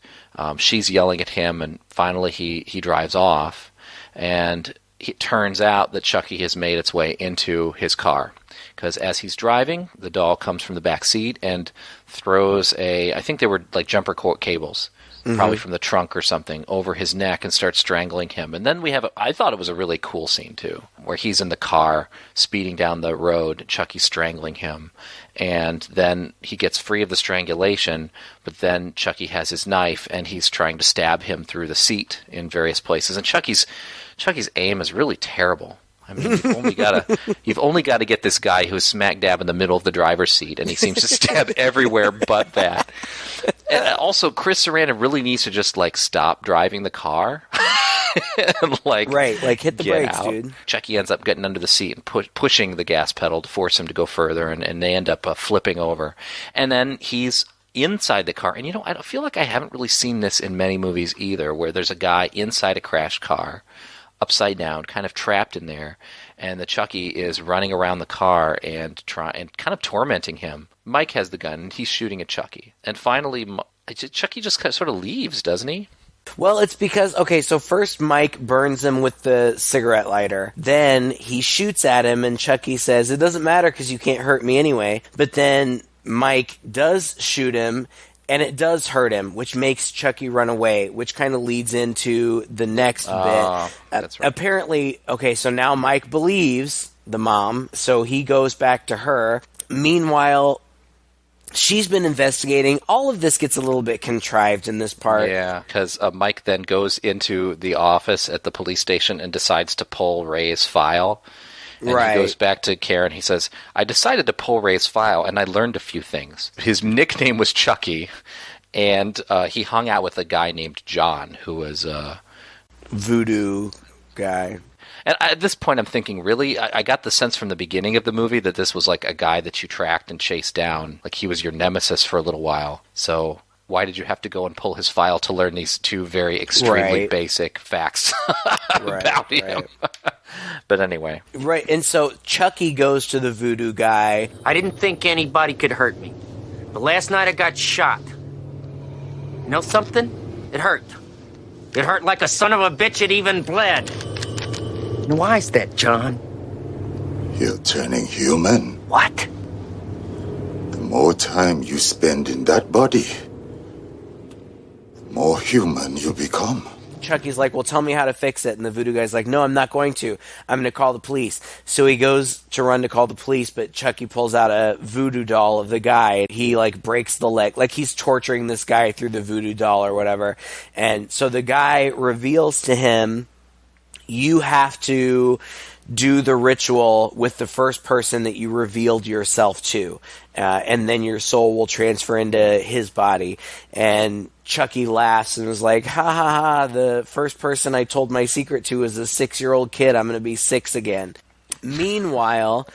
She's yelling at him, and finally he drives off. And it turns out that Chucky has made its way into his car. Because as he's driving, the doll comes from the back seat and throws I think they were like jumper cord cables, probably from the trunk or something, over his neck and starts strangling him. And then we have, I thought it was a really cool scene too, where he's in the car speeding down the road, Chucky's strangling him. And then he gets free of the strangulation, but then Chucky has his knife and he's trying to stab him through the seat in various places. And Chucky's aim is really terrible. I mean, you've only got to get this guy who's smack dab in the middle of the driver's seat, and he seems to stab everywhere but that. And also, Chris Sarandon really needs to just like stop driving the car, and, like hit the brakes, dude. Chucky ends up getting under the seat and pushing the gas pedal to force him to go further, and they end up flipping over, and then he's inside the car. And I feel like I haven't really seen this in many movies either, where there's a guy inside a crashed car, upside down, kind of trapped in there, and the Chucky is running around the car and kind of tormenting him. Mike has the gun and he's shooting at Chucky, and finally Chucky just kind of sort of leaves, doesn't he? Well, it's because, so first Mike burns him with the cigarette lighter. Then he shoots at him and Chucky says, it doesn't matter because you can't hurt me anyway. But then Mike does shoot him, and it does hurt him, which makes Chucky run away, which kind of leads into the next bit. That's right. Apparently, so now Mike believes the mom, so he goes back to her. Meanwhile, she's been investigating. All of this gets a little bit contrived in this part. Yeah, because Mike then goes into the office at the police station and decides to pull Ray's file. And he goes back to Karen. He says, I decided to pull Ray's file, and I learned a few things. His nickname was Chucky, and he hung out with a guy named John, who was a voodoo guy. And at this point, I'm thinking, really? I got the sense from the beginning of the movie that this was like a guy that you tracked and chased down. Like he was your nemesis for a little while. So why did you have to go and pull his file to learn these two very extremely basic facts about him? But anyway. Right, and so Chucky goes to the voodoo guy. I didn't think anybody could hurt me. But last night I got shot. You know something? It hurt. It hurt like a son of a bitch. It even bled. And why is that, John? You're turning human. What? The more time you spend in that body, the more human you become. Chucky's like, well, tell me how to fix it. And the voodoo guy's like, no, I'm not going to. I'm going to call the police. So he goes to run to call the police, but Chucky pulls out a voodoo doll of the guy. He, breaks the leg. Like, he's torturing this guy through the voodoo doll or whatever. And so the guy reveals to him, you have to do the ritual with the first person that you revealed yourself to, and then your soul will transfer into his body. And Chucky laughs and was like, ha ha ha, the first person I told my secret to is a 6-year-old kid. I'm going to be 6 again. Meanwhile,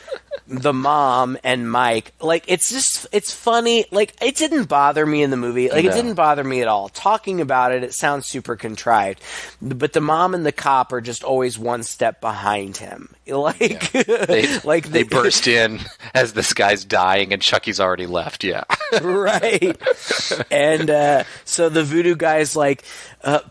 the mom and Mike, like, it's funny. Like, it didn't bother me in the movie. Like, It didn't bother me at all. Talking about it, it sounds super contrived. But the mom and the cop are just always one step behind him. Like, they burst in as this guy's dying and Chucky's already left. Yeah. Right. And so the voodoo guy's like,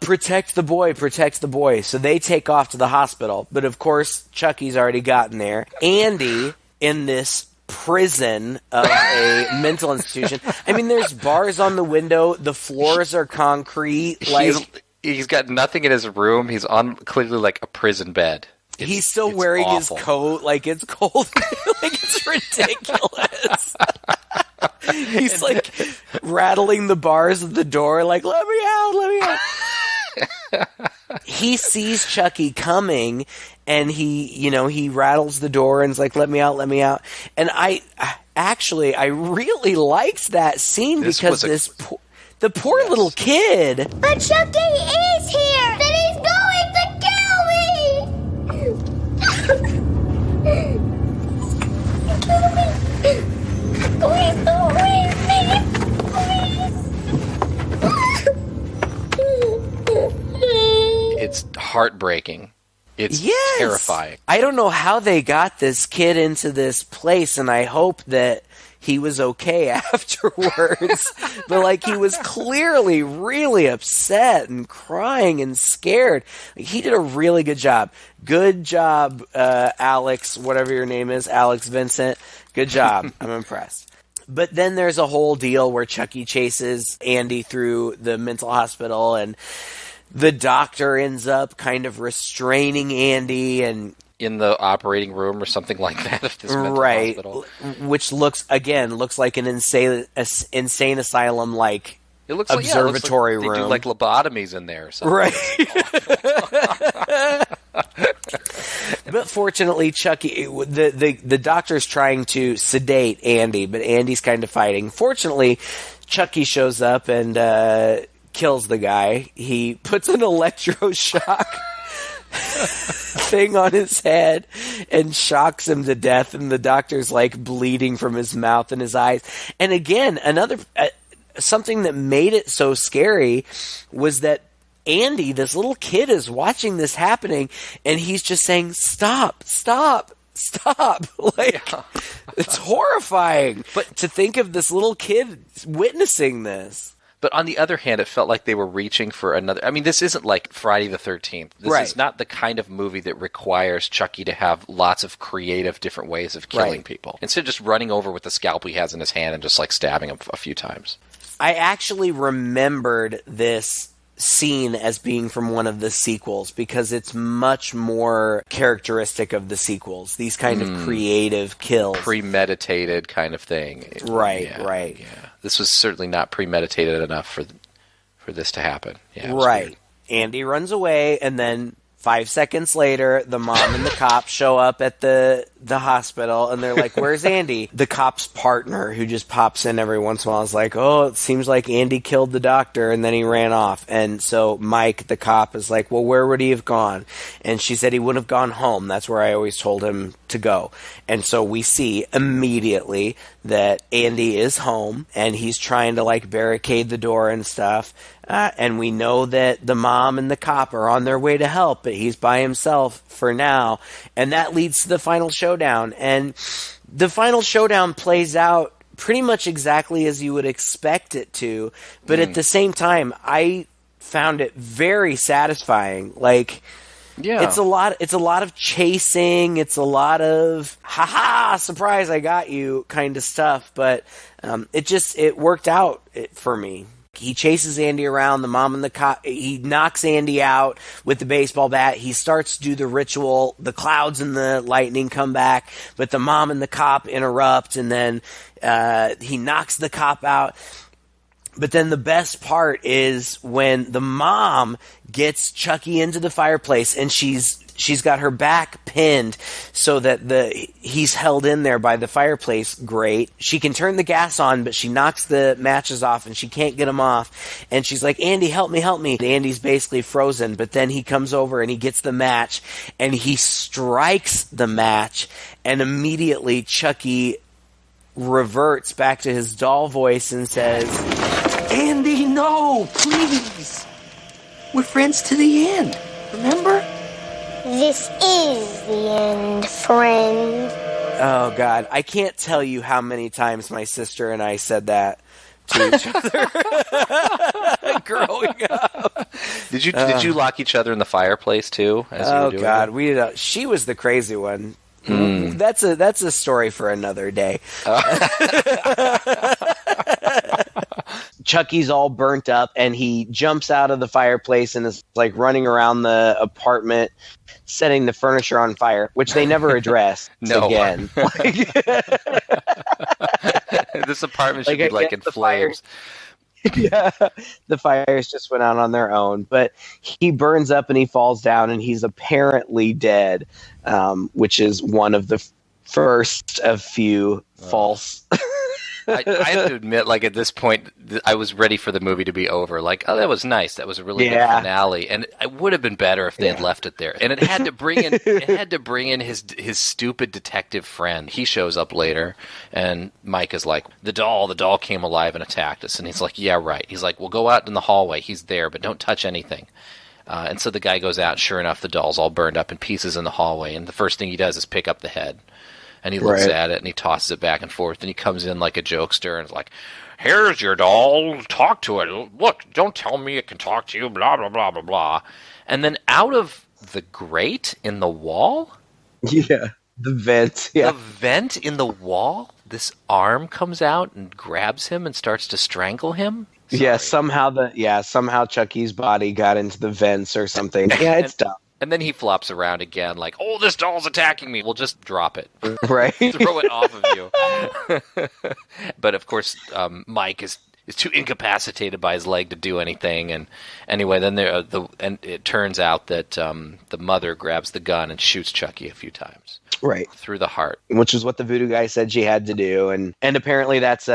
protect the boy. So they take off to the hospital. But of course, Chucky's already gotten there. Andy, in this prison of a mental institution. I mean, there's bars on the window. The floors are concrete. Like, he's got nothing in his room. He's on clearly like a prison bed. He's still wearing awful. his coat. Like, it's cold. Like, it's ridiculous. He's like rattling the bars of the door, like, let me out. He sees Chucky coming, and he rattles the door and is like, let me out. And I really liked that scene because the poor little kid. But Chucky is here! Then he's going to kill me! Please don't leave me! It's heartbreaking. It's terrifying. I don't know how they got this kid into this place, and I hope that he was okay afterwards. But, like, he was clearly really upset and crying and scared. Like, he did a really good job. Good job, Alex, whatever your name is, Alex Vincent. Good job. I'm impressed. But then there's a whole deal where Chucky chases Andy through the mental hospital, and the doctor ends up kind of restraining Andy and in the operating room or something like that of this mental hospital. Which looks like an insane asylum, like it looks observatory room. They do like lobotomies in there or something. Right. But fortunately, Chucky, the doctor's trying to sedate Andy, but Andy's kind of fighting. Fortunately, Chucky shows up and kills the guy. He puts an electroshock thing on his head and shocks him to death, and the doctor's like bleeding from his mouth and his eyes. And again, another something that made it so scary was that Andy, this little kid, is watching this happening, and he's just saying, stop. Like, it's horrifying. But to think of this little kid witnessing this. But on the other hand, it felt like they were reaching for another. I mean, this isn't like Friday the 13th. This is not the kind of movie that requires Chucky to have lots of creative different ways of killing people. Instead of just running over with the scalpel he has in his hand and just like stabbing him a few times. I actually remembered this scene as being from one of the sequels because it's much more characteristic of the sequels. These kind of creative kills. Premeditated kind of thing. Right. Yeah. This was certainly not premeditated enough for this to happen. Yeah, right. Weird. Andy runs away, and then 5 seconds later, the mom and the cop show up at the hospital, and they're like, where's Andy? The cop's partner, who just pops in every once in a while, is like, oh, it seems like Andy killed the doctor, and then he ran off. And so Mike, the cop, is like, well, where would he have gone? And she said he wouldn't have gone home. That's where I always told him to go. And so we see immediately that Andy is home, and he's trying to, like, barricade the door and stuff. And we know that the mom and the cop are on their way to help, but he's by himself for now. And that leads to the final showdown. And the final showdown plays out pretty much exactly as you would expect it to. But at the same time, I found it very satisfying. Like, it's a lot of chasing. It's a lot of, ha-ha, surprise, I got you kind of stuff. But it worked out for me. He chases Andy around, the mom and the cop. He knocks Andy out with the baseball bat. He starts to do the ritual. The clouds and the lightning come back, but the mom and the cop interrupt, and then he knocks the cop out. But then the best part is when the mom gets Chucky into the fireplace, and she's she's got her back pinned so that he's held in there by the fireplace grate. She can turn the gas on, but she knocks the matches off and she can't get them off. And she's like, Andy, help me, help me. And Andy's basically frozen, but then he comes over and he gets the match and he strikes the match, and immediately Chucky reverts back to his doll voice and says, Andy, no, please. We're friends to the end, remember? This is the end, friend. Oh, God. I can't tell you how many times my sister and I said that to each other growing up. Did you lock each other in the fireplace, too? As you were doing God. it? She was the crazy one. That's a story for another day. Chucky's all burnt up, and he jumps out of the fireplace and is like running around the apartment, setting the furniture on fire, which they never address again. This apartment should be like in flames. Yeah, the fires just went out on their own, but he burns up and he falls down and he's apparently dead, which is one of the first of few false. I have to admit, like at this point, I was ready for the movie to be over. Like, oh, that was nice. That was a really good finale, and it would have been better if they had left it there. And it had to bring in his stupid detective friend. He shows up later, and Mike is like, the doll came alive and attacked us. And he's like, yeah, right. He's like, well, go out in the hallway. He's there, but don't touch anything. And so the guy goes out, and sure enough, the doll's all burned up in pieces in the hallway. And the first thing he does is pick up the head. And he looks at it, and he tosses it back and forth, and he comes in like a jokester, and is like, here's your doll, talk to it. Look, don't tell me it can talk to you, blah, blah, blah, blah, blah. And then out of the grate in the wall? Yeah, the vent. Yeah. The vent in the wall? This arm comes out and grabs him and starts to strangle him? Sorry. Yeah, somehow Chucky's body got into the vents or something. Yeah, it's dumb. And then he flops around again like, oh, this doll's attacking me. We'll just drop it. Right. Throw it off of you. But, of course, Mike is too incapacitated by his leg to do anything. And anyway, then and it turns out that the mother grabs the gun and shoots Chucky a few times. Right. Through the heart. Which is what the voodoo guy said she had to do. And apparently that's,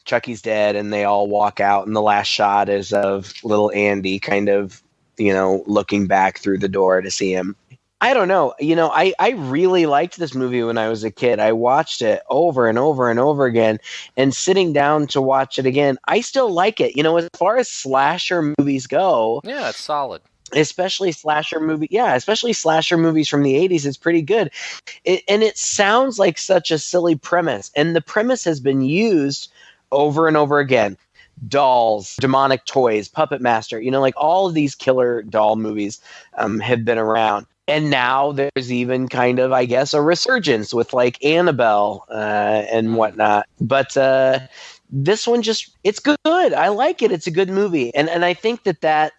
Chucky's dead, and they all walk out, and the last shot is of little Andy kind of, looking back through the door to see him. I don't know. I really liked this movie when I was a kid. I watched it over and over and over again, and sitting down to watch it again, I still like it. As far as slasher movies go. Yeah, it's solid. Especially slasher movies from the 80s, it's pretty good. And it sounds like such a silly premise. And the premise has been used over and over again. Dolls, demonic toys, Puppet Master, like all of these killer doll movies have been around. And now there's even kind of, I guess, a resurgence with like Annabelle and whatnot. But this one it's good. I like it. It's a good movie. And I think that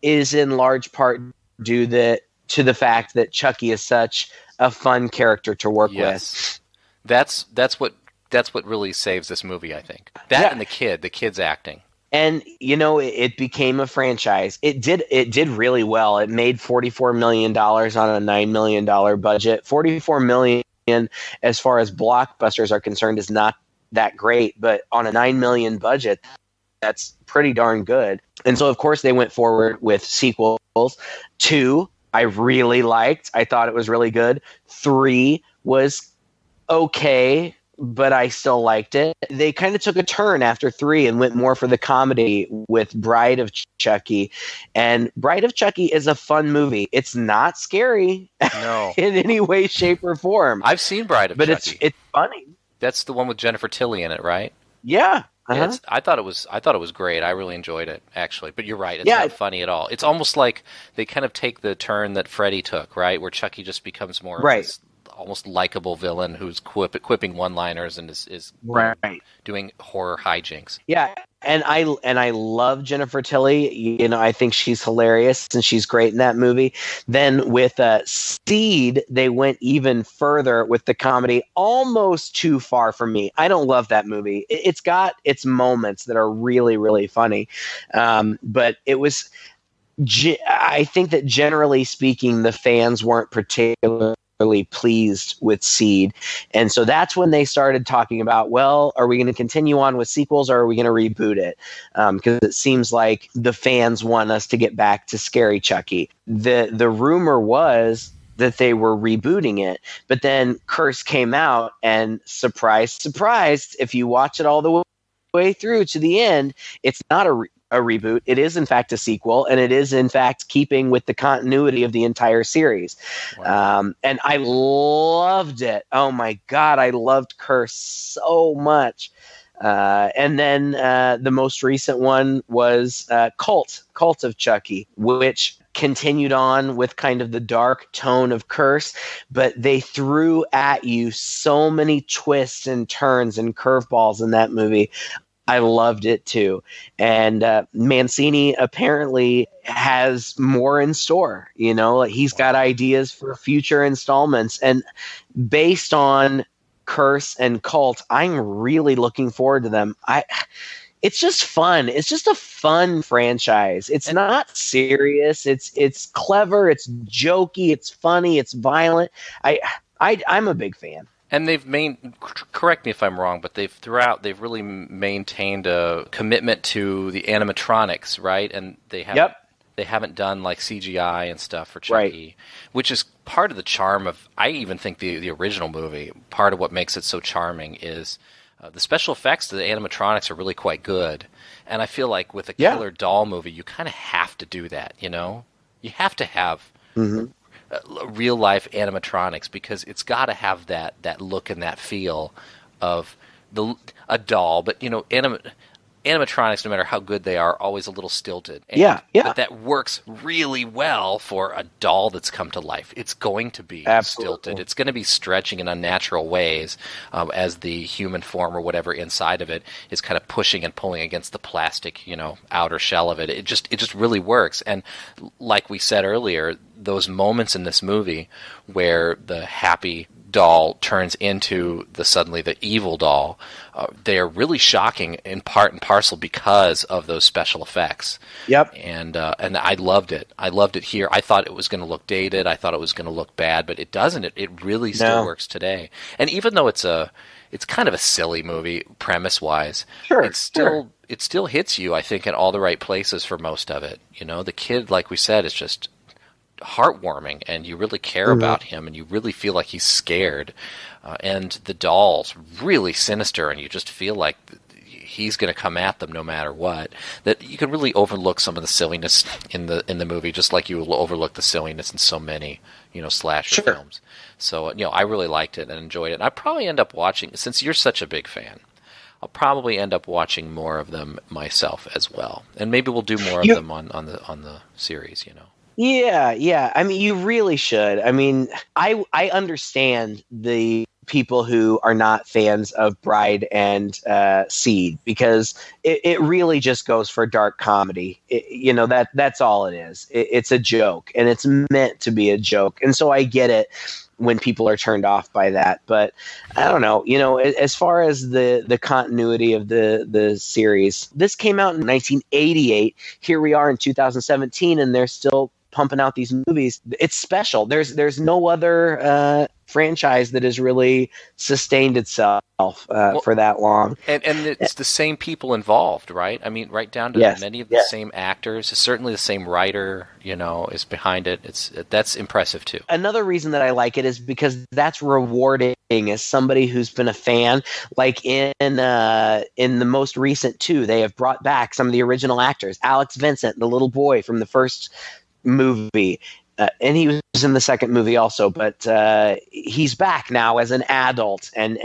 is in large part due to the fact that Chucky is such a fun character to work with. That's what really saves this movie, I think. And the kid's acting. And it became a franchise. It did really well. It made $44 million on a $9 million budget. $44 million, as far as blockbusters are concerned, is not that great, but on a $9 million budget, that's pretty darn good. And so, of course, they went forward with sequels. 2, I really liked. I thought it was really good. 3 was okay, but I still liked it. They kind of took a turn after 3 and went more for the comedy with Bride of Chucky. And Bride of Chucky is a fun movie. It's not scary in any way, shape, or form. I've seen Bride of Chucky. But it's funny. That's the one with Jennifer Tilly in it, right? Yeah. Uh-huh. I thought it was great. I really enjoyed it, actually. But you're right. It's not funny at all. It's almost like they kind of take the turn that Freddy took, right? Where Chucky just becomes more of this almost likable villain who's quipping one-liners and is doing horror hijinks. Yeah, and I love Jennifer Tilly. I think she's hilarious and she's great in that movie. Then with Seed, they went even further with the comedy, almost too far for me. I don't love that movie. It's got its moments that are really, really funny, but it was I think that generally speaking, the fans weren't particularly pleased with Seed. And so that's when they started talking about, well, are we going to continue on with sequels or are we going to reboot it? Because it seems like the fans want us to get back to Scary Chucky. The rumor was that they were rebooting it, but then Curse came out and surprise, surprise, if you watch it all the way through to the end, it's not a reboot. It is in fact a sequel, and it is in fact keeping with the continuity of the entire series. Wow. And I loved it. Oh my God, I loved Curse so much. And then the most recent one was Cult of Chucky, which continued on with kind of the dark tone of Curse, but they threw at you so many twists and turns and curveballs in that movie. I loved it too. And Mancini apparently has more in store. You know, he's got ideas for future installments. And based on Curse and Cult, I'm really looking forward to them. It's just fun. It's just a fun franchise. It's not serious. It's clever. It's jokey. It's funny. It's violent. I'm a big fan. And they've correct me if I'm wrong, but they've really maintained a commitment to the animatronics, right? And they haven't done like CGI and stuff for Chucky, right, which is part of the charm of, I even think the original movie, part of what makes it so charming is the special effects to the animatronics are really quite good. And I feel like with a killer doll movie, you kind of have to do that, you know? You have to have real life animatronics because it's got to have that look and that feel of a doll. But you know, animatronics, no matter how good they are always a little stilted. But that works really well for a doll that's come to life. It's going to be stilted. It's going to be stretching in unnatural ways as the human form or whatever inside of it is kind of pushing and pulling against the plastic, you know, outer shell of it. It just really works. And like we said earlier, those moments in this movie where the happy doll turns into suddenly the evil doll, they are really shocking in part and parcel because of those special effects. Yep. And I loved it. I loved it here. I thought it was going to look dated. I thought it was going to look bad, but it doesn't. It really still works today. And even though it's kind of a silly movie premise-wise, it still hits you, I think, in all the right places for most of it. You know, the kid, like we said, is just heartwarming, and you really care about him, and you really feel like he's scared. And the doll's really sinister, and you just feel like he's going to come at them no matter what. That you can really overlook some of the silliness in the movie, just like you will overlook the silliness in so many, you know, slasher films. So, you know, I really liked it and enjoyed it. And I probably end up watching, since you're such a big fan, I'll probably end up watching more of them myself as well, and maybe we'll do more of them on the series, you know. Yeah. I mean, you really should. I mean, I understand the people who are not fans of Bride and Seed because it really just goes for dark comedy. You know, that's all it is. It's a joke, and it's meant to be a joke. And so I get it when people are turned off by that. But I don't know, you know, as far as the continuity of the series, this came out in 1988. Here we are in 2017, and they're still pumping out these movies. It's special. There's no other franchise that has really sustained itself for that long. And it's the same people involved, right? I mean, right down to many of the same actors. Certainly the same writer, you know, is behind it. That's impressive too. Another reason that I like it is because that's rewarding as somebody who's been a fan. Like in the most recent two, they have brought back some of the original actors. Alex Vincent, the little boy from the first movie, and he was in the second movie also, but he's back now as an adult and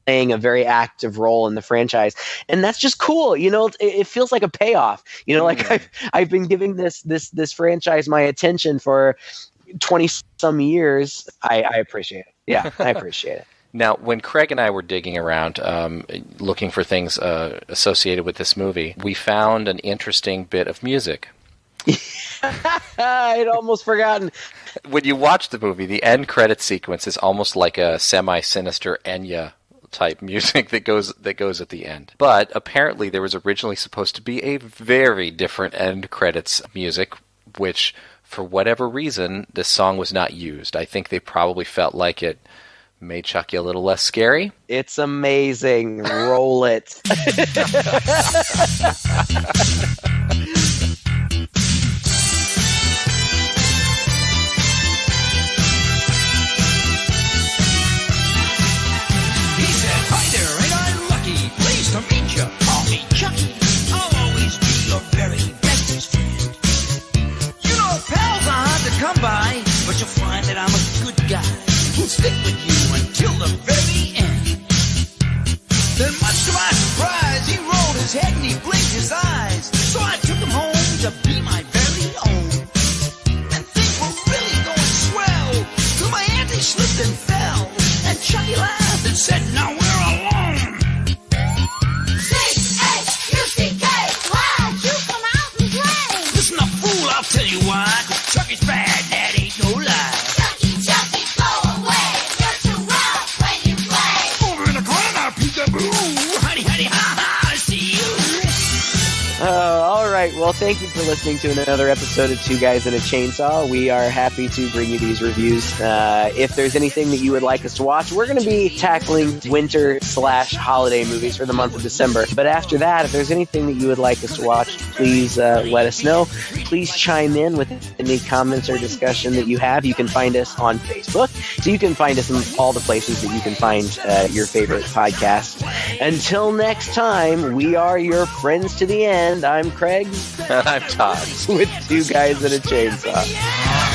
playing a very active role in the franchise, and that's just cool. You know, it feels like a payoff. You know, like I've been giving this franchise my attention for 20 some years. I appreciate it. Yeah, I appreciate it. Now, when Craig and I were digging around, looking for things associated with this movie, we found an interesting bit of music. I'd almost forgotten. When you watch the movie, the end credit sequence is almost like a semi-sinister Enya type music that goes at the end. But apparently there was originally supposed to be a very different end credits music which, for whatever reason, this song was not used. I think they probably felt like it made Chucky a little less scary. It's amazing. Roll it. To meet you, call me Chucky. I'll always be your very bestest friend. You know, pals are hard to come by, but you'll find that I'm a good guy who'll stick with you until the very end. Then, much to my surprise, he rolled his head and he blinked his eyes. So I took him home to be my very own. And things were really going swell till my auntie slipped and fell. And Chucky laughed and said, "Now we're alone." I'll tell you why. Chucky's bad, that ain't no lie. Chucky, go away. You're too rough when you play. Over in the corner, peekaboo. Honey, ha ha, I see you. All right. Well, thank you for listening to another episode of Two Guys and a Chainsaw. We are happy to bring you these reviews. If there's anything that you would like us to watch, we're going to be tackling winter/holiday movies for the month of December. But after that, if there's anything that you would like us to watch, please let us know. Please chime in with any comments or discussion that you have. You can find us on Facebook. So you can find us in all the places that you can find your favorite podcast. Until next time, we are your friends to the end. I'm Craig. I'm Todd. With Two Guys and a Chainsaw.